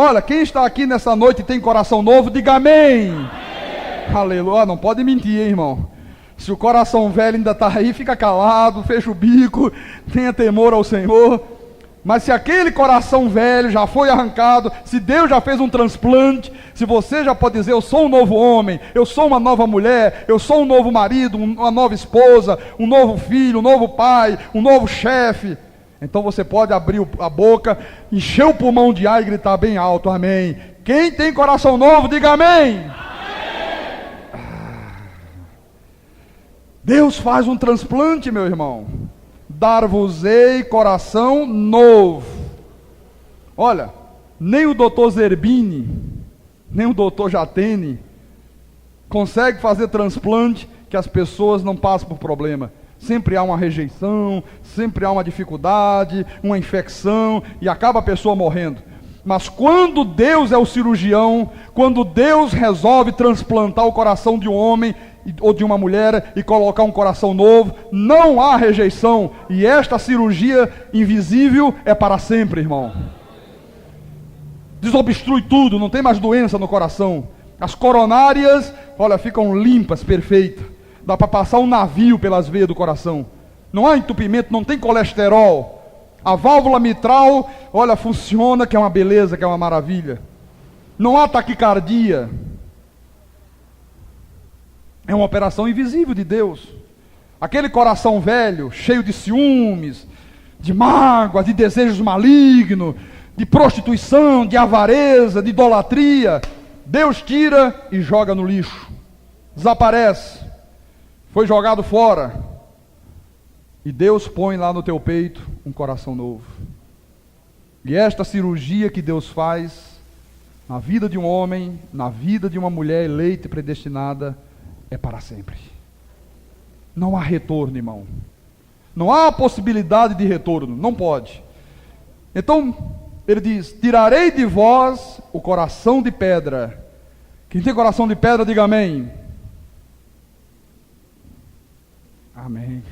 [SPEAKER 2] Olha, quem está aqui nessa noite e tem coração novo, diga amém. Amém. Aleluia. Não pode mentir, hein, irmão. Se o coração velho ainda está aí, fica calado, fecha o bico, tenha temor ao Senhor. Mas se aquele coração velho já foi arrancado, se Deus já fez um transplante, se você já pode dizer, eu sou um novo homem, eu sou uma nova mulher, eu sou um novo marido, uma nova esposa, um novo filho, um novo pai, um novo chefe, então você pode abrir a boca, encher o pulmão de ar e gritar bem alto, amém. Quem tem coração novo, diga amém. Deus faz um transplante, meu irmão. Dar-vos-ei coração novo. Olha, nem o doutor Zerbini, nem o doutor Jatene consegue fazer transplante que as pessoas não passam por problema. Sempre há uma rejeição, sempre há uma dificuldade, uma infecção, e acaba a pessoa morrendo. Mas quando Deus é o cirurgião, quando Deus resolve transplantar o coração de um homem ou de uma mulher e colocar um coração novo, não há rejeição, e esta cirurgia invisível é para sempre, irmão. Desobstrui tudo, não tem mais doença no coração. As coronárias, olha, ficam limpas, perfeitas. Dá para passar um navio pelas veias do coração. Não há entupimento, não tem colesterol. A válvula mitral, olha, funciona, que é uma beleza, que é uma maravilha. Não há taquicardia. É uma operação invisível de Deus. Aquele coração velho, cheio de ciúmes, de mágoa, de desejos malignos, de prostituição, de avareza, de idolatria, Deus tira e joga no lixo. Desaparece. Foi jogado fora. E Deus põe lá no teu peito um coração novo. E esta cirurgia que Deus faz na vida de um homem, na vida de uma mulher eleita e predestinada, é para sempre. Não há retorno, irmão. Não há possibilidade de retorno, não pode. Então, ele diz, tirarei de vós o coração de pedra. Quem tem coração de pedra, diga amém. Amém.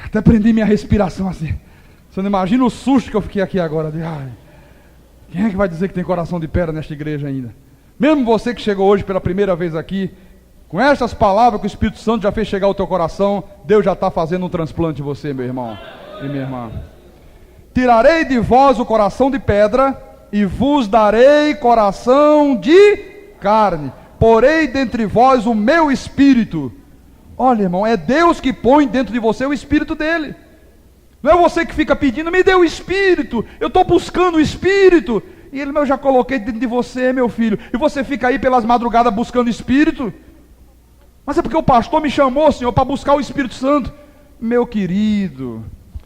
[SPEAKER 2] Até prendi minha respiração assim. Você não imagina o susto que eu fiquei aqui agora. Ai, quem é que vai dizer que tem coração de pedra nesta igreja ainda? Mesmo você que chegou hoje pela primeira vez aqui, com estas palavras que o Espírito Santo já fez chegar ao teu coração, Deus já está fazendo um transplante em você, meu irmão e minha irmã. Tirarei de vós o coração de pedra e vos darei coração de carne. Porei dentre vós o meu espírito. Olha, irmão, é Deus que põe dentro de você o espírito dele. Não é você que fica pedindo, me dê o espírito, eu estou buscando o espírito. E ele, eu já coloquei dentro de você, meu filho. E você fica aí pelas madrugadas buscando espírito. Mas é porque o pastor me chamou, Senhor, para buscar o Espírito Santo. Meu querido,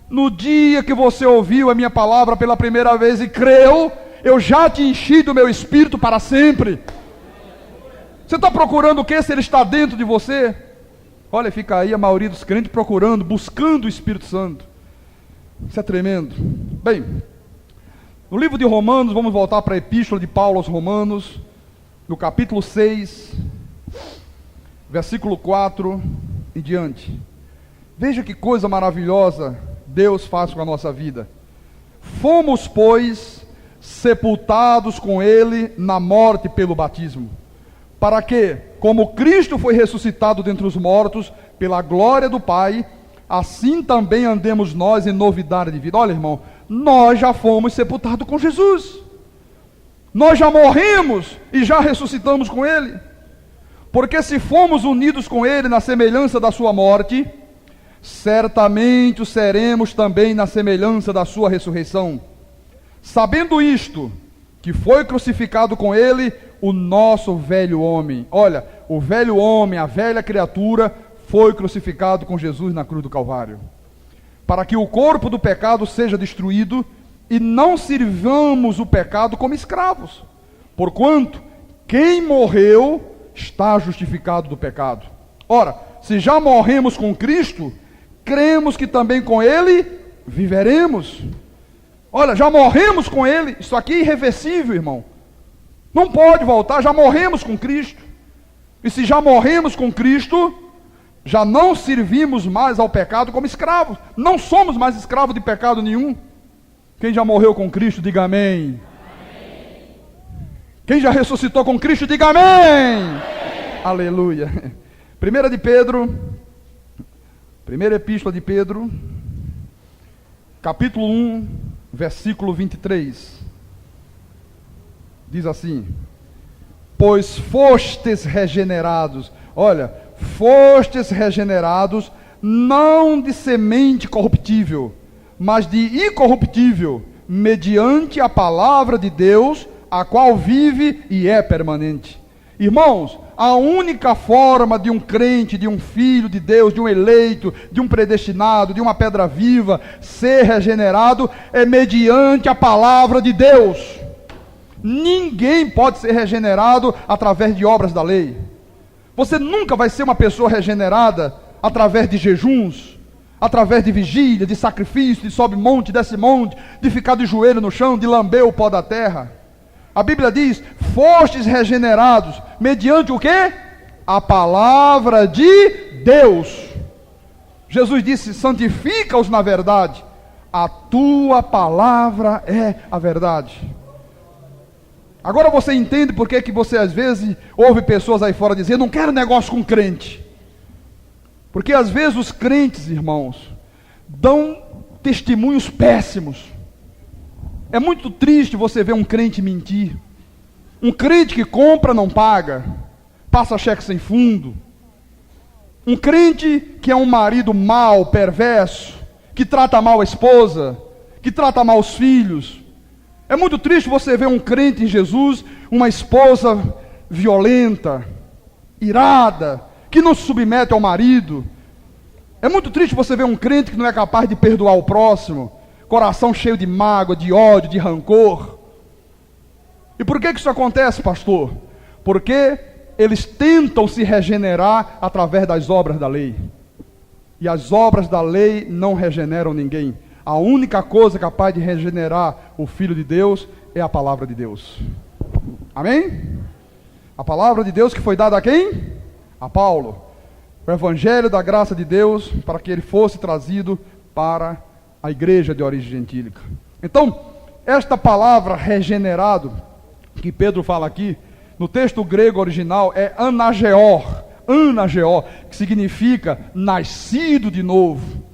[SPEAKER 2] no dia que você ouviu a minha palavra pela primeira vez e creu, eu já te enchi do meu Espírito para sempre. Você está procurando o que se ele está dentro de você? Olha, fica aí a maioria dos crentes procurando, buscando o Espírito Santo. Isso é tremendo. Bem, no livro de Romanos, vamos voltar para a epístola de Paulo aos Romanos, no capítulo 6, versículo 4 e diante. Veja que coisa maravilhosa Deus faz com a nossa vida. Fomos, pois, sepultados com ele na morte pelo batismo, para que, como Cristo foi ressuscitado dentre os mortos pela glória do Pai, assim também andemos nós em novidade de vida. Olha, irmão, nós já fomos sepultados com Jesus. Nós já morremos e já ressuscitamos com ele. Porque se fomos unidos com ele na semelhança da sua morte, certamente o seremos também na semelhança da sua ressurreição. Sabendo isto, que foi crucificado com ele o nosso velho homem. Olha, o velho homem, a velha criatura, foi crucificado com Jesus na cruz do Calvário, para que o corpo do pecado seja destruído e não sirvamos o pecado como escravos, porquanto quem morreu está justificado do pecado. Ora, se já morremos com Cristo, cremos que também com ele viveremos. Olha, já morremos com ele. Isso aqui é irreversível, irmão. Não pode voltar, já morremos com Cristo. E se já morremos com Cristo, já não servimos mais ao pecado como escravos. Não somos mais escravos de pecado nenhum. Quem já morreu com Cristo, diga amém. Amém. Quem já ressuscitou com Cristo, diga amém. Amém. Aleluia. Primeira epístola de Pedro, capítulo 1, versículo 23. Diz assim: pois fostes regenerados. Olha, fostes regenerados, não de semente corruptível, mas de incorruptível, mediante a palavra de Deus, a qual vive e é permanente. Irmãos, a única forma de um crente, de um filho de Deus, de um eleito, de um predestinado, de uma pedra viva, ser regenerado, é mediante a palavra de Deus. Ninguém pode ser regenerado através de obras da lei. Você nunca vai ser uma pessoa regenerada através de jejuns, através de vigília, de sacrifício, de sobe monte, desce monte, de ficar de joelho no chão, de lamber o pó da terra. A Bíblia diz: fostes regenerados mediante o quê? A palavra de Deus. Jesus disse: santifica-os na verdade, a tua palavra é a verdade. Agora você entende por que você às vezes ouve pessoas aí fora dizer: não quero negócio com crente. Porque às vezes os crentes, irmãos, dão testemunhos péssimos. É muito triste você ver um crente mentir. Um crente que compra, não paga, passa cheque sem fundo. Um crente que é um marido mau, perverso, que trata mal a esposa, que trata mal os filhos. É muito triste você ver um crente em Jesus, uma esposa violenta, irada, que não se submete ao marido. É muito triste você ver um crente que não é capaz de perdoar o próximo, coração cheio de mágoa, de ódio, de rancor. E por que isso acontece, pastor? Porque eles tentam se regenerar através das obras da lei. E as obras da lei não regeneram ninguém. A única coisa capaz de regenerar o Filho de Deus é a palavra de Deus. Amém? A palavra de Deus que foi dada a quem? A Paulo. O evangelho da graça de Deus, para que ele fosse trazido para a igreja de origem gentílica. Então, esta palavra regenerado, que Pedro fala aqui, no texto grego original é anageor, que significa nascido de novo.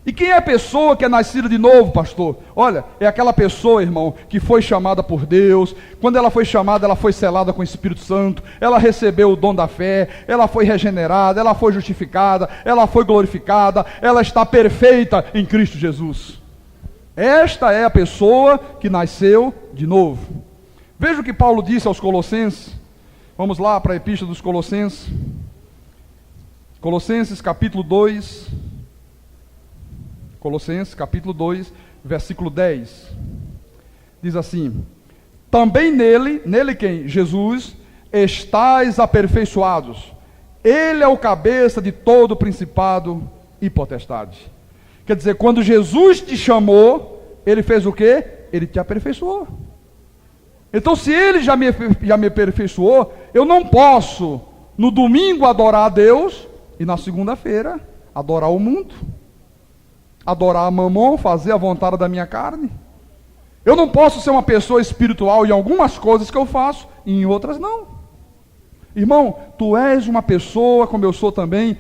[SPEAKER 2] E quem é a pessoa que é nascida de novo, pastor? Olha, é aquela pessoa, irmão, que foi chamada por Deus. Quando ela foi chamada, ela foi selada com o Espírito Santo, ela recebeu o dom da fé, ela foi regenerada, ela foi justificada, ela foi glorificada, ela está perfeita em Cristo Jesus. Esta é a pessoa que nasceu de novo. Veja o que Paulo disse aos Colossenses. Vamos lá para a epístola dos Colossenses. Colossenses capítulo 2. Colossenses capítulo 2, versículo 10. Diz assim: também nele quem? Jesus, estais aperfeiçoados. Ele é o cabeça de todo principado e potestade. Quer dizer, quando Jesus te chamou, ele fez o quê? Ele te aperfeiçoou. Então, se ele já me aperfeiçoou, eu não posso, no domingo, adorar a Deus, e na segunda-feira, adorar o mundo, adorar a mamon, fazer a vontade da minha carne. Eu não posso ser uma pessoa espiritual em algumas coisas que eu faço, e em outras não. Irmão, tu és uma pessoa, como eu sou também,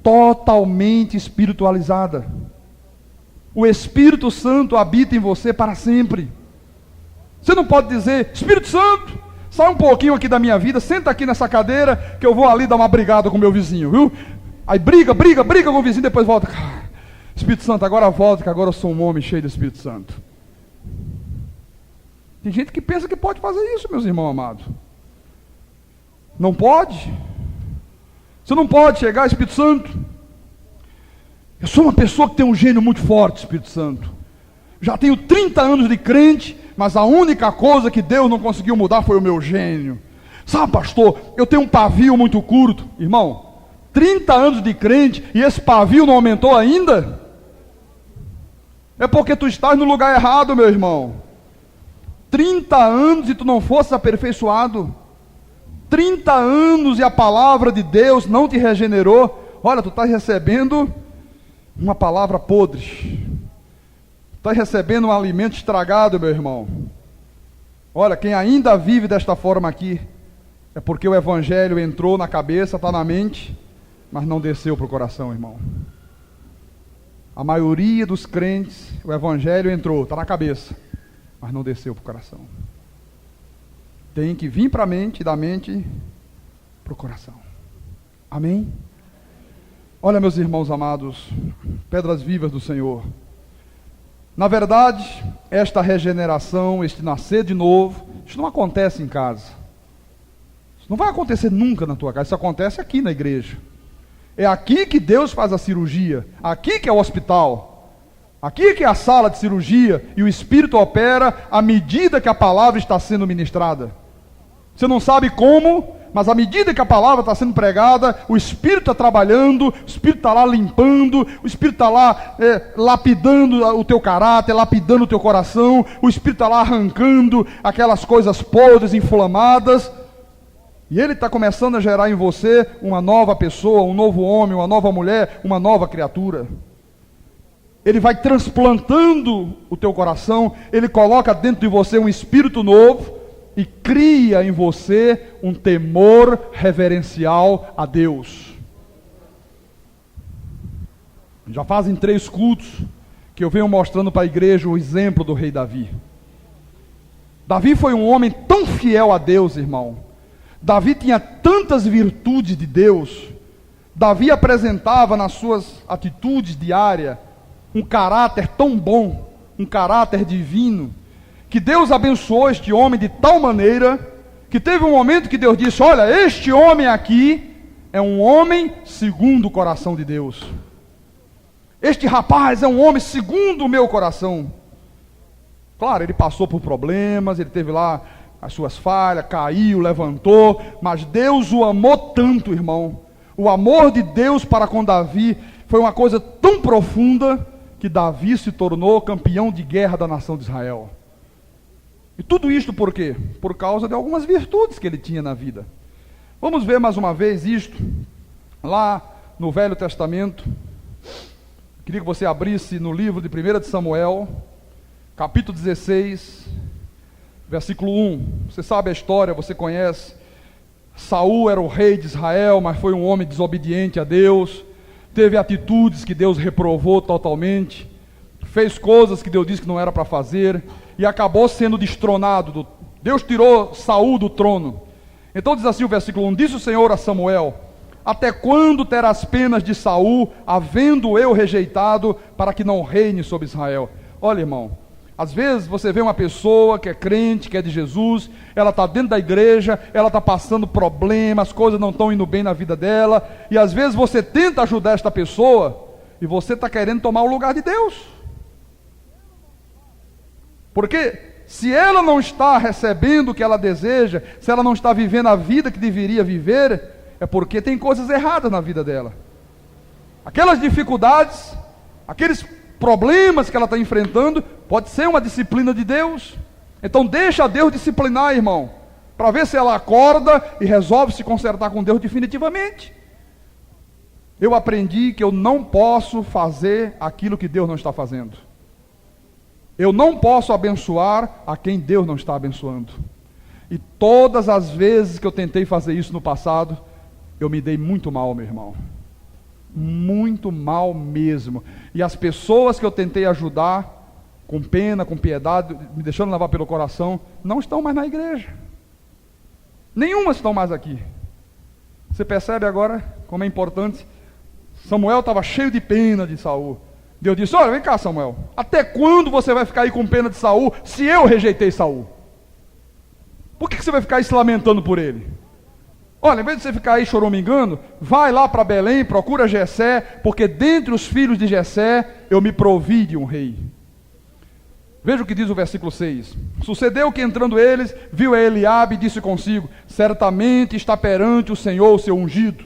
[SPEAKER 2] totalmente espiritualizada. O Espírito Santo habita em você para sempre. Você não pode dizer: Espírito Santo, sai um pouquinho aqui da minha vida, senta aqui nessa cadeira, que eu vou ali dar uma brigada com o meu vizinho, viu? Aí briga com o vizinho, depois volta. Espírito Santo, agora volta, que agora eu sou um homem cheio do Espírito Santo. Tem gente que pensa que pode fazer isso, meus irmãos amados. Não pode. Você não pode chegar, Espírito Santo, eu sou uma pessoa que tem um gênio muito forte, Espírito Santo. Já tenho 30 anos de crente, mas a única coisa que Deus não conseguiu mudar foi o meu gênio. Sabe, pastor, eu tenho um pavio muito curto. Irmão, 30 anos de crente e esse pavio não aumentou ainda? É porque tu estás no lugar errado, meu irmão. 30 anos e tu não fosse aperfeiçoado. 30 anos e a palavra de Deus não te regenerou. Olha, tu estás recebendo uma palavra podre. Está recebendo um alimento estragado, meu irmão. Olha, quem ainda vive desta forma aqui, é porque o Evangelho entrou na cabeça, está na mente, mas não desceu para o coração, irmão. A maioria dos crentes, o Evangelho entrou, está na cabeça, mas não desceu para o coração. Tem que vir para a mente, e da mente para o coração. Amém? Olha, meus irmãos amados, pedras vivas do Senhor. Na verdade, esta regeneração, este nascer de novo, isso não acontece em casa. Isso não vai acontecer nunca na tua casa, isso acontece aqui na igreja. É aqui que Deus faz a cirurgia, aqui que é o hospital, aqui que é a sala de cirurgia, e o Espírito opera à medida que a palavra está sendo ministrada. Você não sabe como, mas à medida que a palavra está sendo pregada, o Espírito está trabalhando, o Espírito está lá limpando, o Espírito está lá lapidando o teu caráter, lapidando o teu coração, o Espírito está lá arrancando aquelas coisas podres, inflamadas, e Ele está começando a gerar em você uma nova pessoa, um novo homem, uma nova mulher, uma nova criatura. Ele vai transplantando o teu coração, Ele coloca dentro de você um espírito novo, e cria em você um temor reverencial a Deus. Já fazem 3 cultos que eu venho mostrando para a igreja o exemplo do rei Davi. Davi foi um homem tão fiel a Deus, irmão. Davi tinha tantas virtudes de Deus. Davi apresentava nas suas atitudes diárias um caráter tão bom, um caráter divino, que Deus abençoou este homem de tal maneira, que teve um momento que Deus disse: olha, este homem aqui é um homem segundo o coração de Deus. Este rapaz é um homem segundo o meu coração. Claro, ele passou por problemas, ele teve lá as suas falhas, caiu, levantou, mas Deus o amou tanto, irmão. O amor de Deus para com Davi foi uma coisa tão profunda, que Davi se tornou campeão de guerra da nação de Israel. E tudo isto por quê? Por causa de algumas virtudes que ele tinha na vida. Vamos ver mais uma vez isto, lá no Velho Testamento. Queria que você abrisse no livro de 1 de Samuel, capítulo 16, versículo 1. Você sabe a história, você conhece. Saul era o rei de Israel, mas foi um homem desobediente a Deus. Teve atitudes que Deus reprovou totalmente. Fez coisas que Deus disse que não era para fazer. E acabou sendo destronado. Deus tirou Saul do trono. Então diz assim o versículo 1: disse o Senhor a Samuel: até quando terás penas de Saul, havendo eu rejeitado, para que não reine sobre Israel? Olha, irmão, às vezes você vê uma pessoa que é crente, que é de Jesus, ela está dentro da igreja, ela está passando problemas, as coisas não estão indo bem na vida dela, e às vezes você tenta ajudar esta pessoa, e você está querendo tomar o lugar de Deus. Porque se ela não está recebendo o que ela deseja, se ela não está vivendo a vida que deveria viver, é porque tem coisas erradas na vida dela. Aquelas dificuldades, aqueles problemas que ela está enfrentando, pode ser uma disciplina de Deus. Então deixa Deus disciplinar, irmão, para ver se ela acorda e resolve se consertar com Deus definitivamente. Eu aprendi que eu não posso fazer aquilo que Deus não está fazendo. Eu não posso abençoar a quem Deus não está abençoando. E todas as vezes que eu tentei fazer isso no passado, eu me dei muito mal, meu irmão. Muito mal mesmo. E as pessoas que eu tentei ajudar, com pena, com piedade, me deixando levar pelo coração, não estão mais na igreja. Nenhuma estão mais aqui. Você percebe agora como é importante? Samuel estava cheio de pena de Saul. Deus disse: olha, vem cá, Samuel, até quando você vai ficar aí com pena de Saul, se eu rejeitei Saul? Por que você vai ficar aí se lamentando por ele? Olha, em vez de você ficar aí choramingando, vai lá para Belém, procura Jessé, porque dentre os filhos de Jessé, eu me provi de um rei. Veja o que diz o versículo 6. Sucedeu que entrando eles, viu a Eliabe e disse consigo: certamente está perante o Senhor o seu ungido.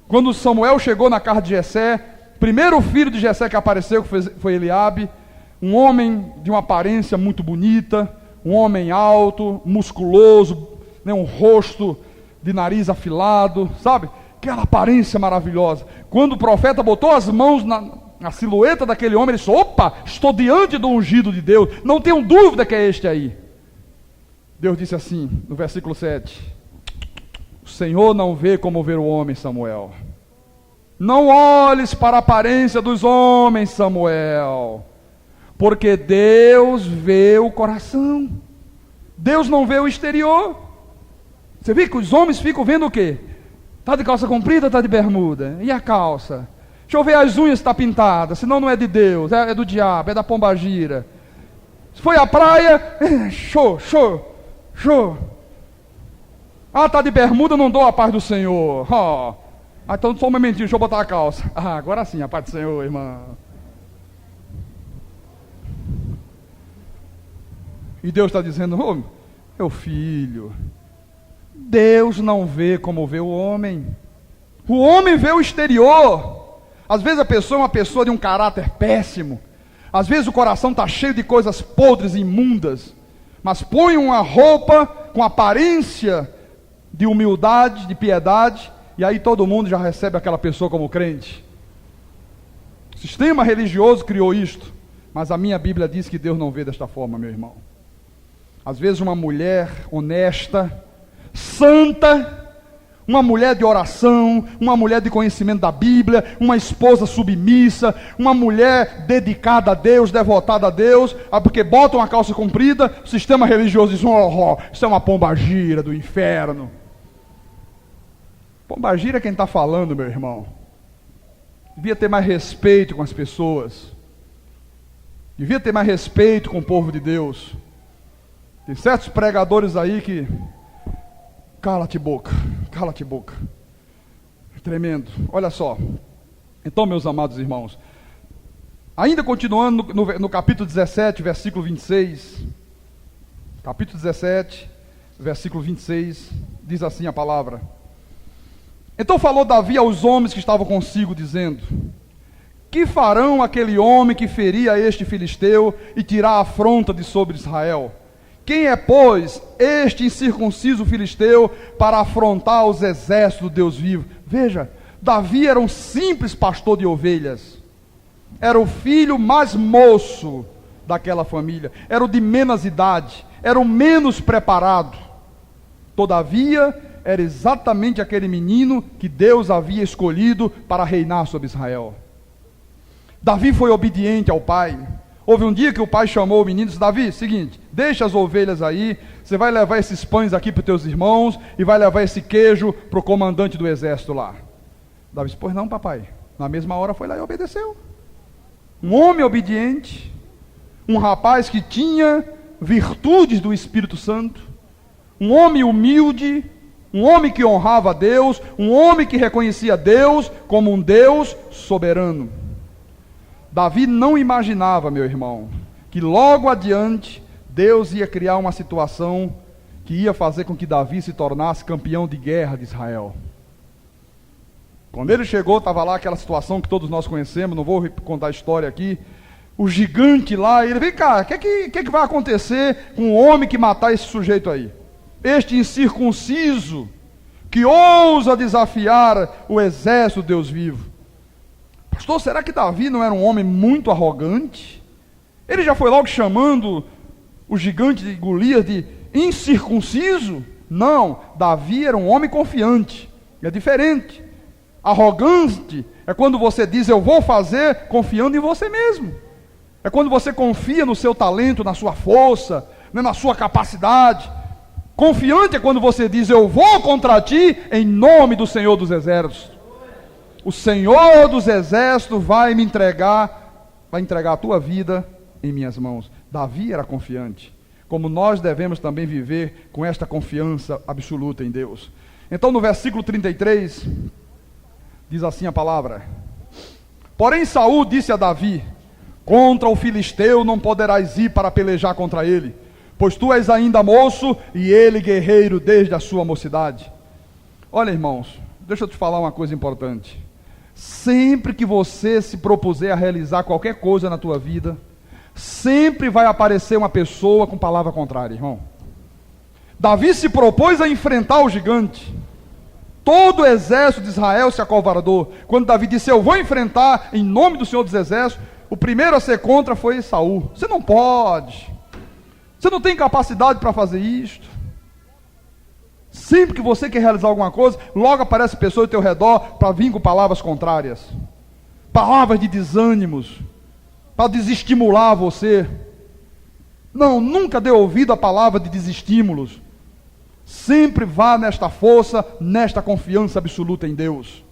[SPEAKER 2] Quando Samuel chegou na casa de Jessé, primeiro filho de Jessé que apareceu foi Eliabe, um homem de uma aparência muito bonita, um homem alto, musculoso, né, um rosto de nariz afilado, sabe? Aquela aparência maravilhosa. Quando o profeta botou as mãos na silhueta daquele homem, ele disse: opa, estou diante do ungido de Deus, não tenho dúvida que é este aí. Deus disse assim, no versículo 7, o Senhor não vê como vê o homem, Samuel. Não olhes para a aparência dos homens, Samuel, porque Deus vê o coração. Deus não vê o exterior. Você vê que os homens ficam vendo o quê? Está de calça comprida, está de bermuda. E a calça? Deixa eu ver as unhas se está pintada, senão não é de Deus, é do diabo, é da pombagira. Se foi à praia, show. Ah, está de bermuda, não dou a paz do Senhor. Oh. Ah, então só um momentinho, deixa eu botar a calça. Ah, agora sim, a paz do Senhor, irmão. E Deus está dizendo: oh, meu filho, Deus não vê como vê o homem. O homem vê o exterior. Às vezes a pessoa é uma pessoa de um caráter péssimo. Às vezes o coração está cheio de coisas podres e imundas. Mas põe uma roupa com aparência de humildade, de piedade, e aí todo mundo já recebe aquela pessoa como crente. O sistema religioso criou isto, mas a minha Bíblia diz que Deus não vê desta forma, meu irmão. Às vezes uma mulher honesta, santa, uma mulher de oração, uma mulher de conhecimento da Bíblia, uma esposa submissa, uma mulher dedicada a Deus, devotada a Deus, porque bota uma calça comprida, o sistema religioso diz: oh, isso é uma pombagira do inferno. Pombagira é quem está falando, meu irmão. Devia ter mais respeito com as pessoas, devia ter mais respeito com o povo de Deus. Tem certos pregadores aí que... Cala-te boca. Tremendo. Olha só. Então, meus amados irmãos, ainda continuando no capítulo 17, versículo 26. Capítulo 17, versículo 26, diz assim a palavra: então falou Davi aos homens que estavam consigo, dizendo: que farão aquele homem que feria este filisteu e tirar a afronta de sobre Israel? Quem é, pois, este incircunciso filisteu para afrontar os exércitos do Deus vivo? Veja, Davi era um simples pastor de ovelhas. Era o filho mais moço daquela família. Era o de menos idade. Era o menos preparado. Todavia, era exatamente aquele menino que Deus havia escolhido para reinar sobre Israel. Davi foi obediente ao pai. Houve um dia que o pai chamou o menino e disse: Davi, seguinte, deixa as ovelhas aí, você vai levar esses pães aqui para os teus irmãos e vai levar esse queijo para o comandante do exército lá. Davi disse: pois não, papai. Na mesma hora foi lá e obedeceu. Um homem obediente, um rapaz que tinha virtudes do Espírito Santo, um homem humilde, um homem que honrava a Deus, um homem que reconhecia Deus como um Deus soberano. Davi não imaginava, meu irmão, que logo adiante Deus ia criar uma situação que ia fazer com que Davi se tornasse campeão de guerra de Israel. Quando ele chegou, estava lá aquela situação que todos nós conhecemos, não vou contar a história aqui. O gigante lá, ele vem cá, o que vai acontecer com o homem que matar esse sujeito aí? Este incircunciso, que ousa desafiar o exército do Deus vivo. Pastor, será que Davi não era um homem muito arrogante? Ele já foi logo chamando o gigante de Golias de incircunciso? Não, Davi era um homem confiante. É diferente. Arrogante é quando você diz eu vou fazer confiando em você mesmo. É quando você confia no seu talento, na sua força, na sua capacidade. Confiante é quando você diz eu vou contra ti em nome do Senhor dos Exércitos. O Senhor dos Exércitos vai entregar a tua vida em minhas mãos. Davi era confiante, como nós devemos também viver com esta confiança absoluta em Deus. Então no versículo 33, diz assim a palavra: porém Saul disse a Davi: contra o filisteu não poderás ir para pelejar contra ele, pois tu és ainda moço e ele guerreiro desde a sua mocidade. Olha, irmãos, deixa eu te falar uma coisa importante. Sempre que você se propuser a realizar qualquer coisa na tua vida, sempre vai aparecer uma pessoa com palavra contrária, irmão. Davi se propôs a enfrentar o gigante. Todo o exército de Israel se acovardou. Quando Davi disse, eu vou enfrentar em nome do Senhor dos Exércitos, o primeiro a ser contra foi Saul. Você não pode. Você não tem capacidade para fazer isto. Sempre que você quer realizar alguma coisa, logo aparece pessoa ao teu redor para vir com palavras contrárias. Palavras de desânimos, para desestimular você. Não, nunca dê ouvido a palavra de desestímulos. Sempre vá nesta força, nesta confiança absoluta em Deus.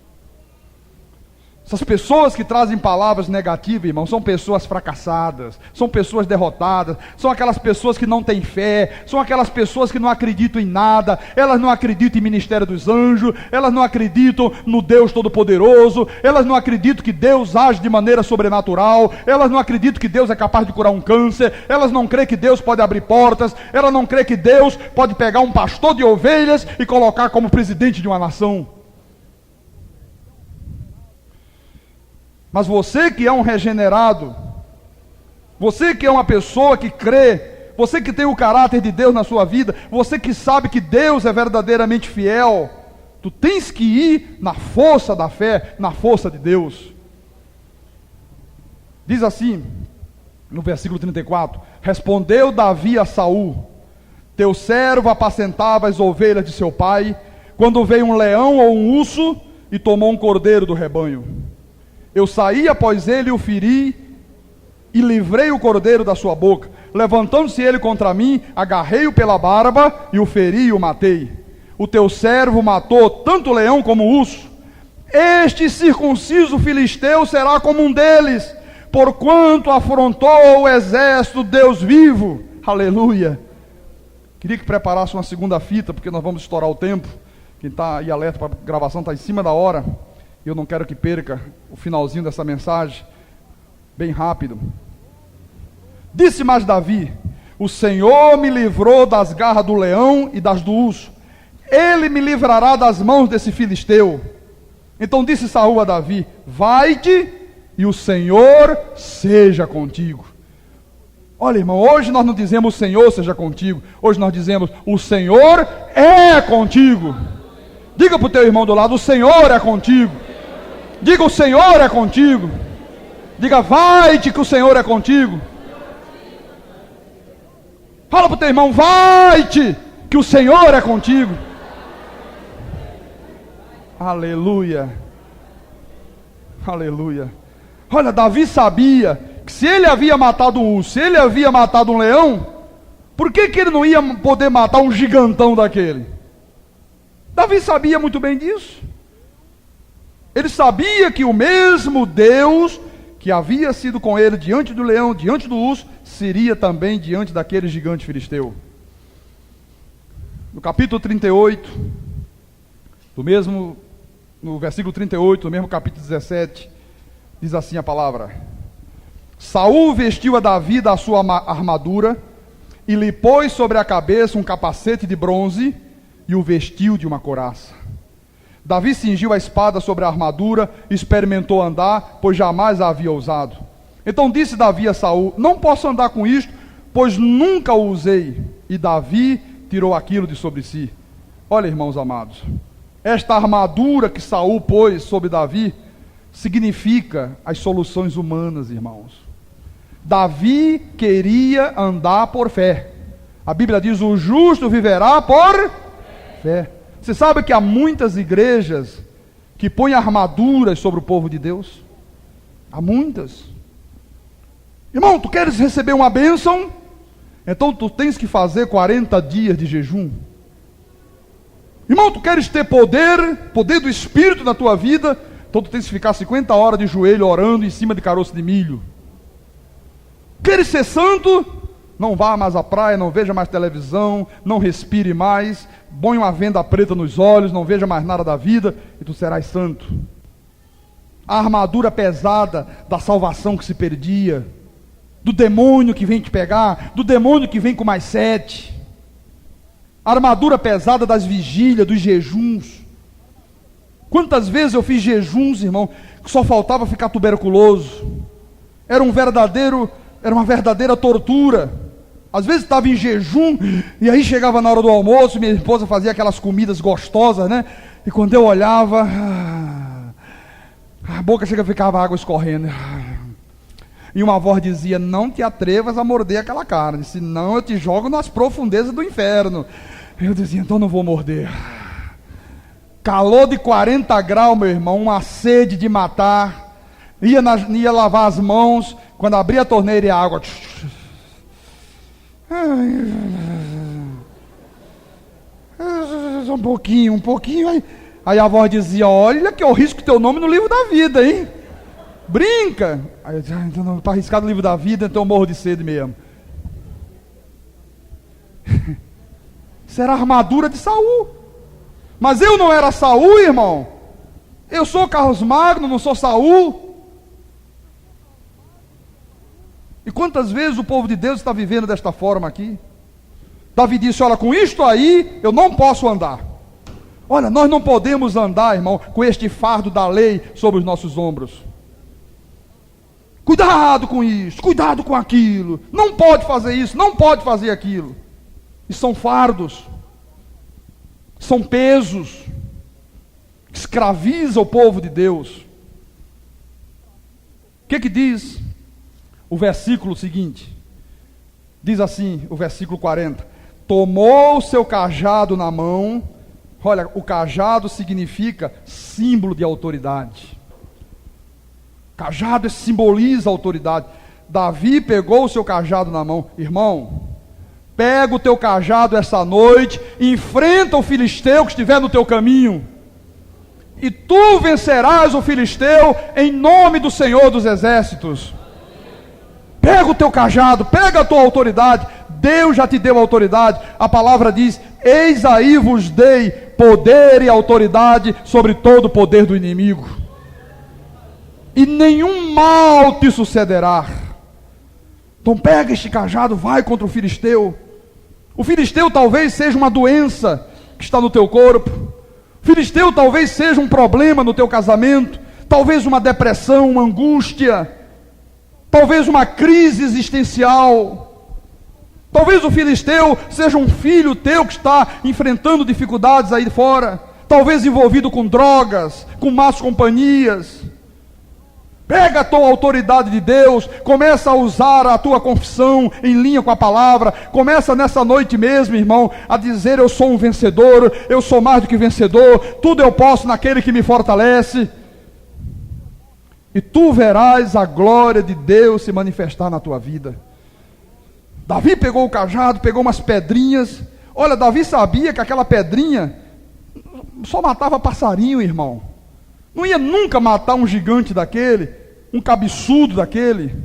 [SPEAKER 2] Essas pessoas que trazem palavras negativas, irmão, são pessoas fracassadas, são pessoas derrotadas, são aquelas pessoas que não têm fé, são aquelas pessoas que não acreditam em nada, elas não acreditam em ministério dos anjos, elas não acreditam no Deus Todo-Poderoso, elas não acreditam que Deus age de maneira sobrenatural, elas não acreditam que Deus é capaz de curar um câncer, elas não creem que Deus pode abrir portas, elas não creem que Deus pode pegar um pastor de ovelhas e colocar como presidente de uma nação. Mas você que é um regenerado, você que é uma pessoa que crê, você que tem o caráter de Deus na sua vida, você que sabe que Deus é verdadeiramente fiel, tu tens que ir na força da fé, na força de Deus. Diz assim, no versículo 34, respondeu Davi a Saul, teu servo apacentava as ovelhas de seu pai, quando veio um leão ou um urso e tomou um cordeiro do rebanho. Eu saí após ele e o feri, e livrei o cordeiro da sua boca. Levantando-se ele contra mim, agarrei-o pela barba, e o feri e o matei. O teu servo matou tanto o leão como o urso. Este circunciso filisteu será como um deles, porquanto afrontou o exército do Deus vivo. Aleluia. Queria que preparasse uma segunda fita, porque nós vamos estourar o tempo. Quem está aí alerta para a gravação está em cima da hora. Eu não quero que perca o finalzinho dessa mensagem, bem rápido. Disse mais Davi, o Senhor me livrou das garras do leão e das do urso, ele me livrará das mãos desse filisteu. Então disse Saul a Davi, vai-te e o Senhor seja contigo. Olha, irmão, hoje nós não dizemos o Senhor seja contigo, hoje nós dizemos o Senhor é contigo. Diga para o teu irmão do lado, o Senhor é contigo. Diga, o Senhor é contigo. Diga, vai-te que o Senhor é contigo. Fala para o teu irmão, vai-te que o Senhor é contigo. Aleluia. Aleluia. Olha, Davi sabia que se ele havia matado um urso, se ele havia matado um leão, por que ele não ia poder matar um gigantão daquele? Davi sabia muito bem disso. Ele sabia que o mesmo Deus que havia sido com ele diante do leão, diante do urso, seria também diante daquele gigante filisteu. No capítulo 38, no versículo 38, do mesmo capítulo 17, diz assim a palavra: Saul vestiu a Davi da sua armadura, e lhe pôs sobre a cabeça um capacete de bronze e o vestiu de uma couraça. Davi cingiu a espada sobre a armadura e experimentou andar, pois jamais a havia usado. Então disse Davi a Saul: não posso andar com isto, pois nunca o usei. E Davi tirou aquilo de sobre si. Olha, irmãos amados, esta armadura que Saul pôs sobre Davi significa as soluções humanas, irmãos. Davi queria andar por fé. A Bíblia diz: o justo viverá por fé. Você sabe que há muitas igrejas que põem armaduras sobre o povo de Deus? Há muitas. Irmão, tu queres receber uma bênção? Então tu tens que fazer 40 dias de jejum. Irmão, tu queres ter poder do Espírito na tua vida? Então tu tens que ficar 50 horas de joelho orando em cima de caroço de milho. Queres ser santo? Não vá mais à praia, não veja mais televisão, não respire mais, põe uma venda preta nos olhos, não veja mais nada da vida, e tu serás santo. A armadura pesada da salvação que se perdia, do demônio que vem te pegar, do demônio que vem com mais sede, a armadura pesada das vigílias, dos jejuns. Quantas vezes eu fiz jejuns, irmão, que só faltava ficar tuberculoso. Era uma verdadeira tortura. Às vezes estava em jejum, e aí chegava na hora do almoço, minha esposa fazia aquelas comidas gostosas, né? E quando eu olhava, a boca ficava água escorrendo. E uma voz dizia: não te atrevas a morder aquela carne, senão eu te jogo nas profundezas do inferno. Eu dizia: então não vou morder. Calor de 40 graus, meu irmão, uma sede de matar. Ia lavar as mãos, quando abria a torneira e a água. Um pouquinho. Aí a voz dizia: olha que eu risco teu nome no livro da vida, hein? Brinca. Aí eu disse: então para arriscar no livro da vida, então eu morro de sede mesmo. Isso era a armadura de Saul. Mas eu não era Saul, irmão. Eu sou Carlos Magno, não sou Saul. E quantas vezes o povo de Deus está vivendo desta forma aqui? Davi disse: olha, com isto aí eu não posso andar. Olha, nós não podemos andar, irmão, com este fardo da lei sobre os nossos ombros. Cuidado com isso, cuidado com aquilo. Não pode fazer isso, não pode fazer aquilo. E são fardos, são pesos que escravizam o povo de Deus. O que diz o versículo seguinte? Diz assim, o versículo 40: tomou o seu cajado na mão. Olha, o cajado significa símbolo de autoridade. Cajado simboliza autoridade. Davi pegou o seu cajado na mão. Irmão, pega o teu cajado essa noite, enfrenta o filisteu que estiver no teu caminho, e tu vencerás o filisteu em nome do Senhor dos Exércitos. Pega o teu cajado, pega a tua autoridade. Deus já te deu autoridade. A palavra diz: eis aí vos dei poder e autoridade sobre todo o poder do inimigo, e nenhum mal te sucederá. Então pega este cajado, vai contra o filisteu. O filisteu talvez seja uma doença que está no teu corpo. O filisteu talvez seja um problema no teu casamento, talvez uma depressão, uma angústia, talvez uma crise existencial. Talvez o filisteu seja um filho teu que está enfrentando dificuldades aí fora, talvez envolvido com drogas, com más companhias. Pega a tua autoridade de Deus, começa a usar a tua confissão em linha com a palavra, começa nessa noite mesmo, irmão, a dizer: eu sou um vencedor, eu sou mais do que vencedor, tudo eu posso naquele que me fortalece. E tu verás a glória de Deus se manifestar na tua vida. Davi pegou o cajado, pegou umas pedrinhas. Olha, Davi sabia que aquela pedrinha só matava passarinho, irmão. Não ia nunca matar um gigante daquele, um cabeçudo daquele,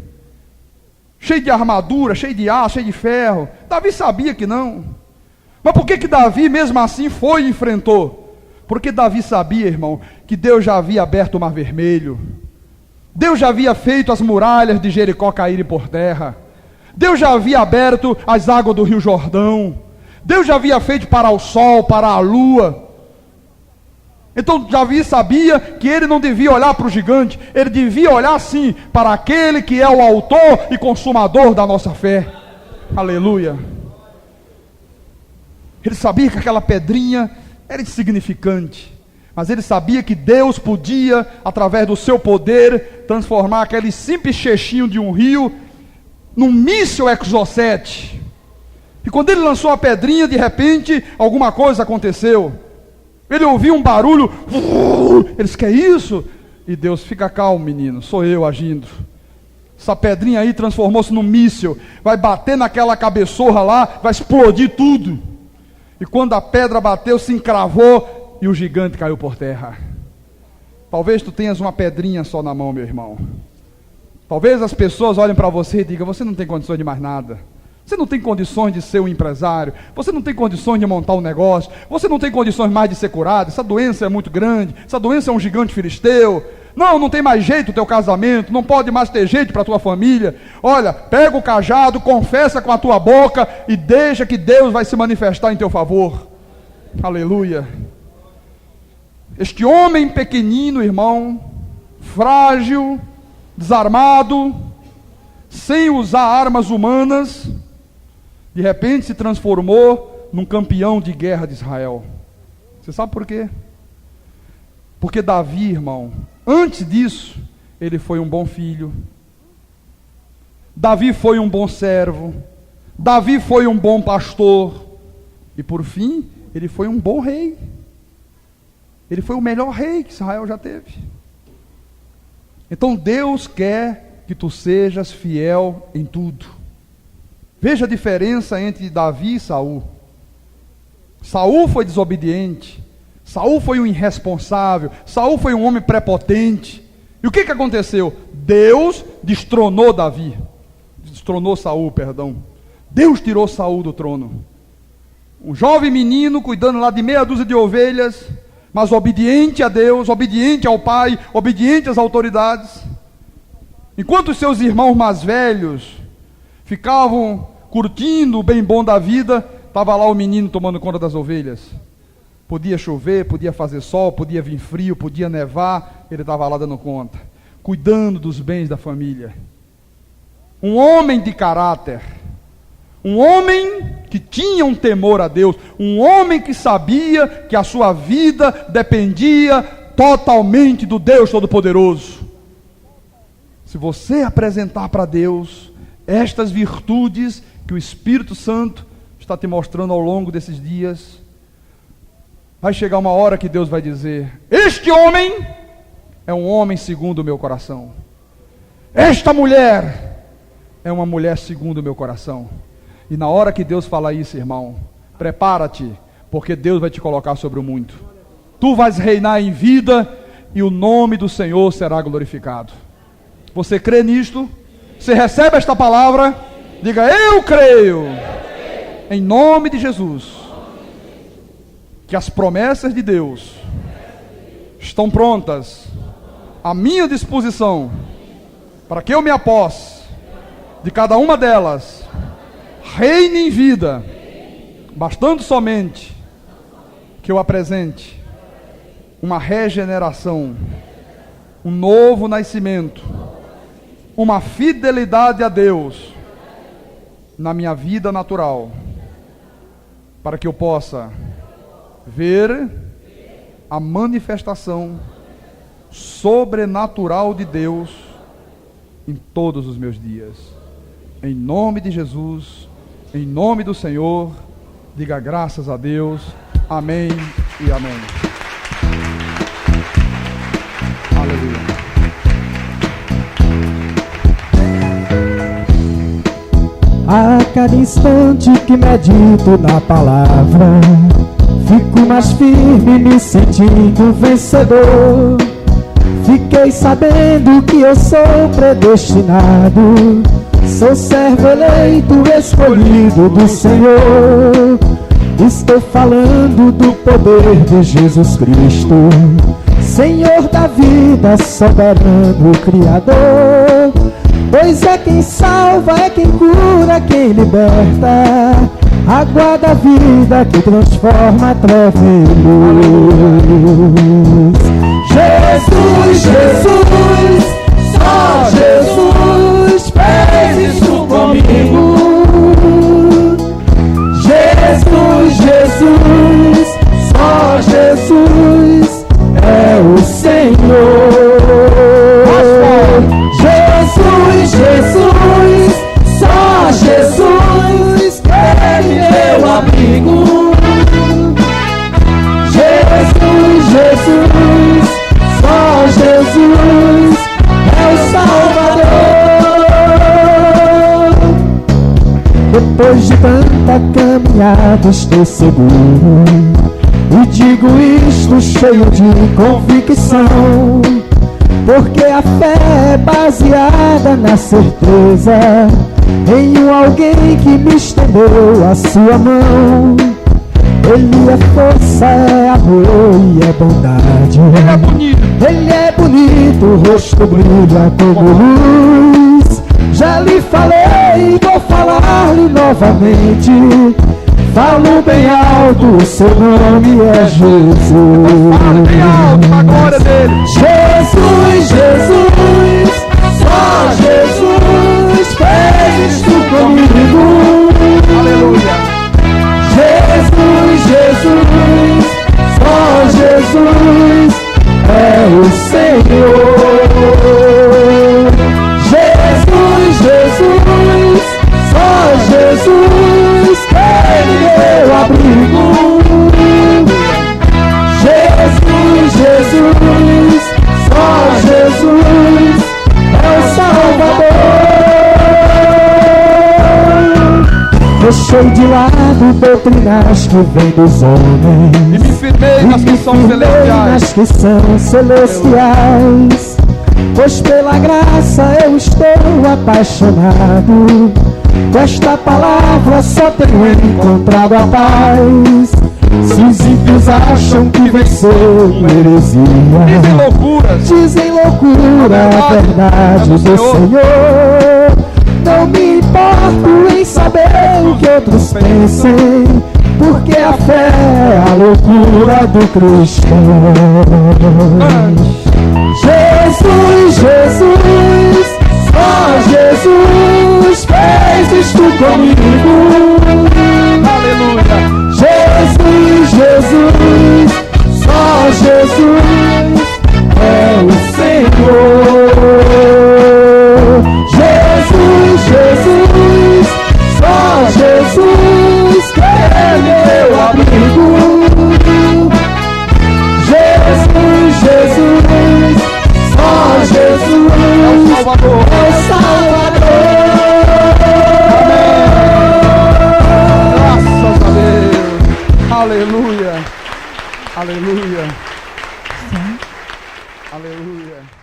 [SPEAKER 2] cheio de armadura, cheio de aço, cheio de ferro. Davi sabia que não. Mas por que Davi mesmo assim foi e enfrentou? Porque Davi sabia, irmão, que Deus já havia aberto o mar vermelho. Deus já havia feito as muralhas de Jericó caírem por terra. Deus já havia aberto as águas do rio Jordão. Deus já havia feito parar o sol, parar a lua. Então Davi sabia que ele não devia olhar para o gigante, ele devia olhar sim para aquele que é o autor e consumador da nossa fé. Aleluia. Ele sabia que aquela pedrinha era insignificante, mas ele sabia que Deus podia, através do seu poder, transformar aquele simples cheixinho de um rio num míssil Exocet. E quando ele lançou a pedrinha, de repente alguma coisa aconteceu. Ele ouviu um barulho, ele disse, que é isso? E Deus, fica calmo menino, sou eu agindo. Essa pedrinha aí transformou-se num míssil, vai bater naquela cabeçorra lá, vai explodir tudo. E quando a pedra bateu, se encravou e o gigante caiu por terra. Talvez tu tenhas uma pedrinha só na mão, meu irmão. Talvez as pessoas olhem para você e digam, você não tem condições de mais nada. Você não tem condições de ser um empresário, você não tem condições de montar um negócio, você não tem condições mais de ser curado, essa doença é muito grande, essa doença é um gigante filisteu, não tem mais jeito o teu casamento, não pode mais ter jeito para a tua família. Olha, pega o cajado, confessa com a tua boca e deixa que Deus vai se manifestar em teu favor. Aleluia. Este homem pequenino, irmão, frágil, desarmado, sem usar armas humanas, de repente se transformou num campeão de guerra de Israel. Você sabe por quê? Porque Davi, irmão, antes disso, ele foi um bom filho. Davi foi um bom servo. Davi foi um bom pastor. E por fim, ele foi um bom rei. Ele foi o melhor rei que Israel já teve. Então Deus quer que tu sejas fiel em tudo. Veja a diferença entre Davi e Saul. Saul foi desobediente. Saul foi um irresponsável. Saul foi um homem prepotente. E o que aconteceu? Deus destronou Davi. Destronou Saul, perdão. Deus tirou Saul do trono. Um jovem menino cuidando lá de meia dúzia de ovelhas, mas obediente a Deus, obediente ao pai, obediente às autoridades. Enquanto os seus irmãos mais velhos ficavam curtindo o bem bom da vida, estava lá o menino tomando conta das ovelhas. Podia chover, podia fazer sol, podia vir frio, podia nevar, ele estava lá dando conta, cuidando dos bens da família. Um homem de caráter, um homem que tinha um temor a Deus, um homem que sabia que a sua vida dependia totalmente do Deus Todo-Poderoso. Se você apresentar para Deus estas virtudes que o Espírito Santo está te mostrando ao longo desses dias, vai chegar uma hora que Deus vai dizer: este homem é um homem segundo o meu coração. Esta mulher é uma mulher segundo o meu coração. E na hora que Deus falar isso, irmão, prepara-te, porque Deus vai te colocar sobre o muito. Tu vais reinar em vida e o nome do Senhor será glorificado. Você crê nisto? Você recebe esta palavra? Diga: eu creio. Em nome de Jesus. Que as promessas de Deus estão prontas à minha disposição, para que eu me aposse de cada uma delas, reine em vida, bastando somente que eu apresente uma regeneração, um novo nascimento, uma fidelidade a Deus na minha vida natural, para que eu possa ver a manifestação sobrenatural de Deus em todos os meus dias. Em nome de Jesus, em nome do Senhor, diga graças a Deus. Amém e amém. Aleluia.
[SPEAKER 3] A cada instante que medito na palavra, fico mais firme, me sentindo vencedor. Fiquei sabendo que eu sou predestinado, sou servo eleito, escolhido do Senhor. Estou falando do poder de Jesus Cristo, Senhor da vida, soberano Criador. pois é quem salva, é quem cura, quem liberta. Água da vida que transforma a treva em luz. Jesus, Jesus, só Jesus fez isso comigo. Jesus, Jesus, só Jesus é o Senhor. Jesus, Jesus, só Jesus, Ele é meu amigo. Jesus, Jesus, só Jesus é o Salvador. Depois de tanta caminhada estou seguro, e digo isto cheio de convicção, porque a fé é baseada na certeza em um alguém que me estendeu a sua mão. Ele é força, é amor e é bondade.
[SPEAKER 2] Ele é bonito.
[SPEAKER 3] Ele é bonito, o rosto brilha como luz. Já lhe falei e vou falar-lhe novamente. Falo bem alto, o seu nome é Jesus.
[SPEAKER 2] Fala bem alto a glória dele.
[SPEAKER 3] Jesus, Jesus, só Jesus fez isto comigo.
[SPEAKER 2] Aleluia.
[SPEAKER 3] Jesus, Jesus, só Jesus é o Senhor. Jesus, Jesus, só Jesus, Ele é meu abrigo. Jesus, Jesus, só Jesus é o Salvador. Deixei de lado doutrinas que vêm dos homens
[SPEAKER 2] E me firmei nas que são celestiais.
[SPEAKER 3] nas que são celestiais. Pois pela graça eu estou apaixonado. Com esta palavra só tenho encontrado a paz. Se os ímpios acham que venceu heresia,
[SPEAKER 2] Dizem loucuras.
[SPEAKER 3] dizem loucura, a verdade do Senhor. Não me importo em saber o que outros pensem, porque a fé é a loucura do cristão. Jesus, Jesus, só Jesus fez isto comigo.
[SPEAKER 2] Aleluia.
[SPEAKER 3] Jesus, Jesus, só Jesus é o Senhor. Jesus, Jesus, só Jesus que é meu amigo. Jesus, Jesus, só Jesus
[SPEAKER 2] É o Salvador.
[SPEAKER 3] é o Salvador.
[SPEAKER 2] Graças a Deus. Aleluia. Aleluia. Aleluia.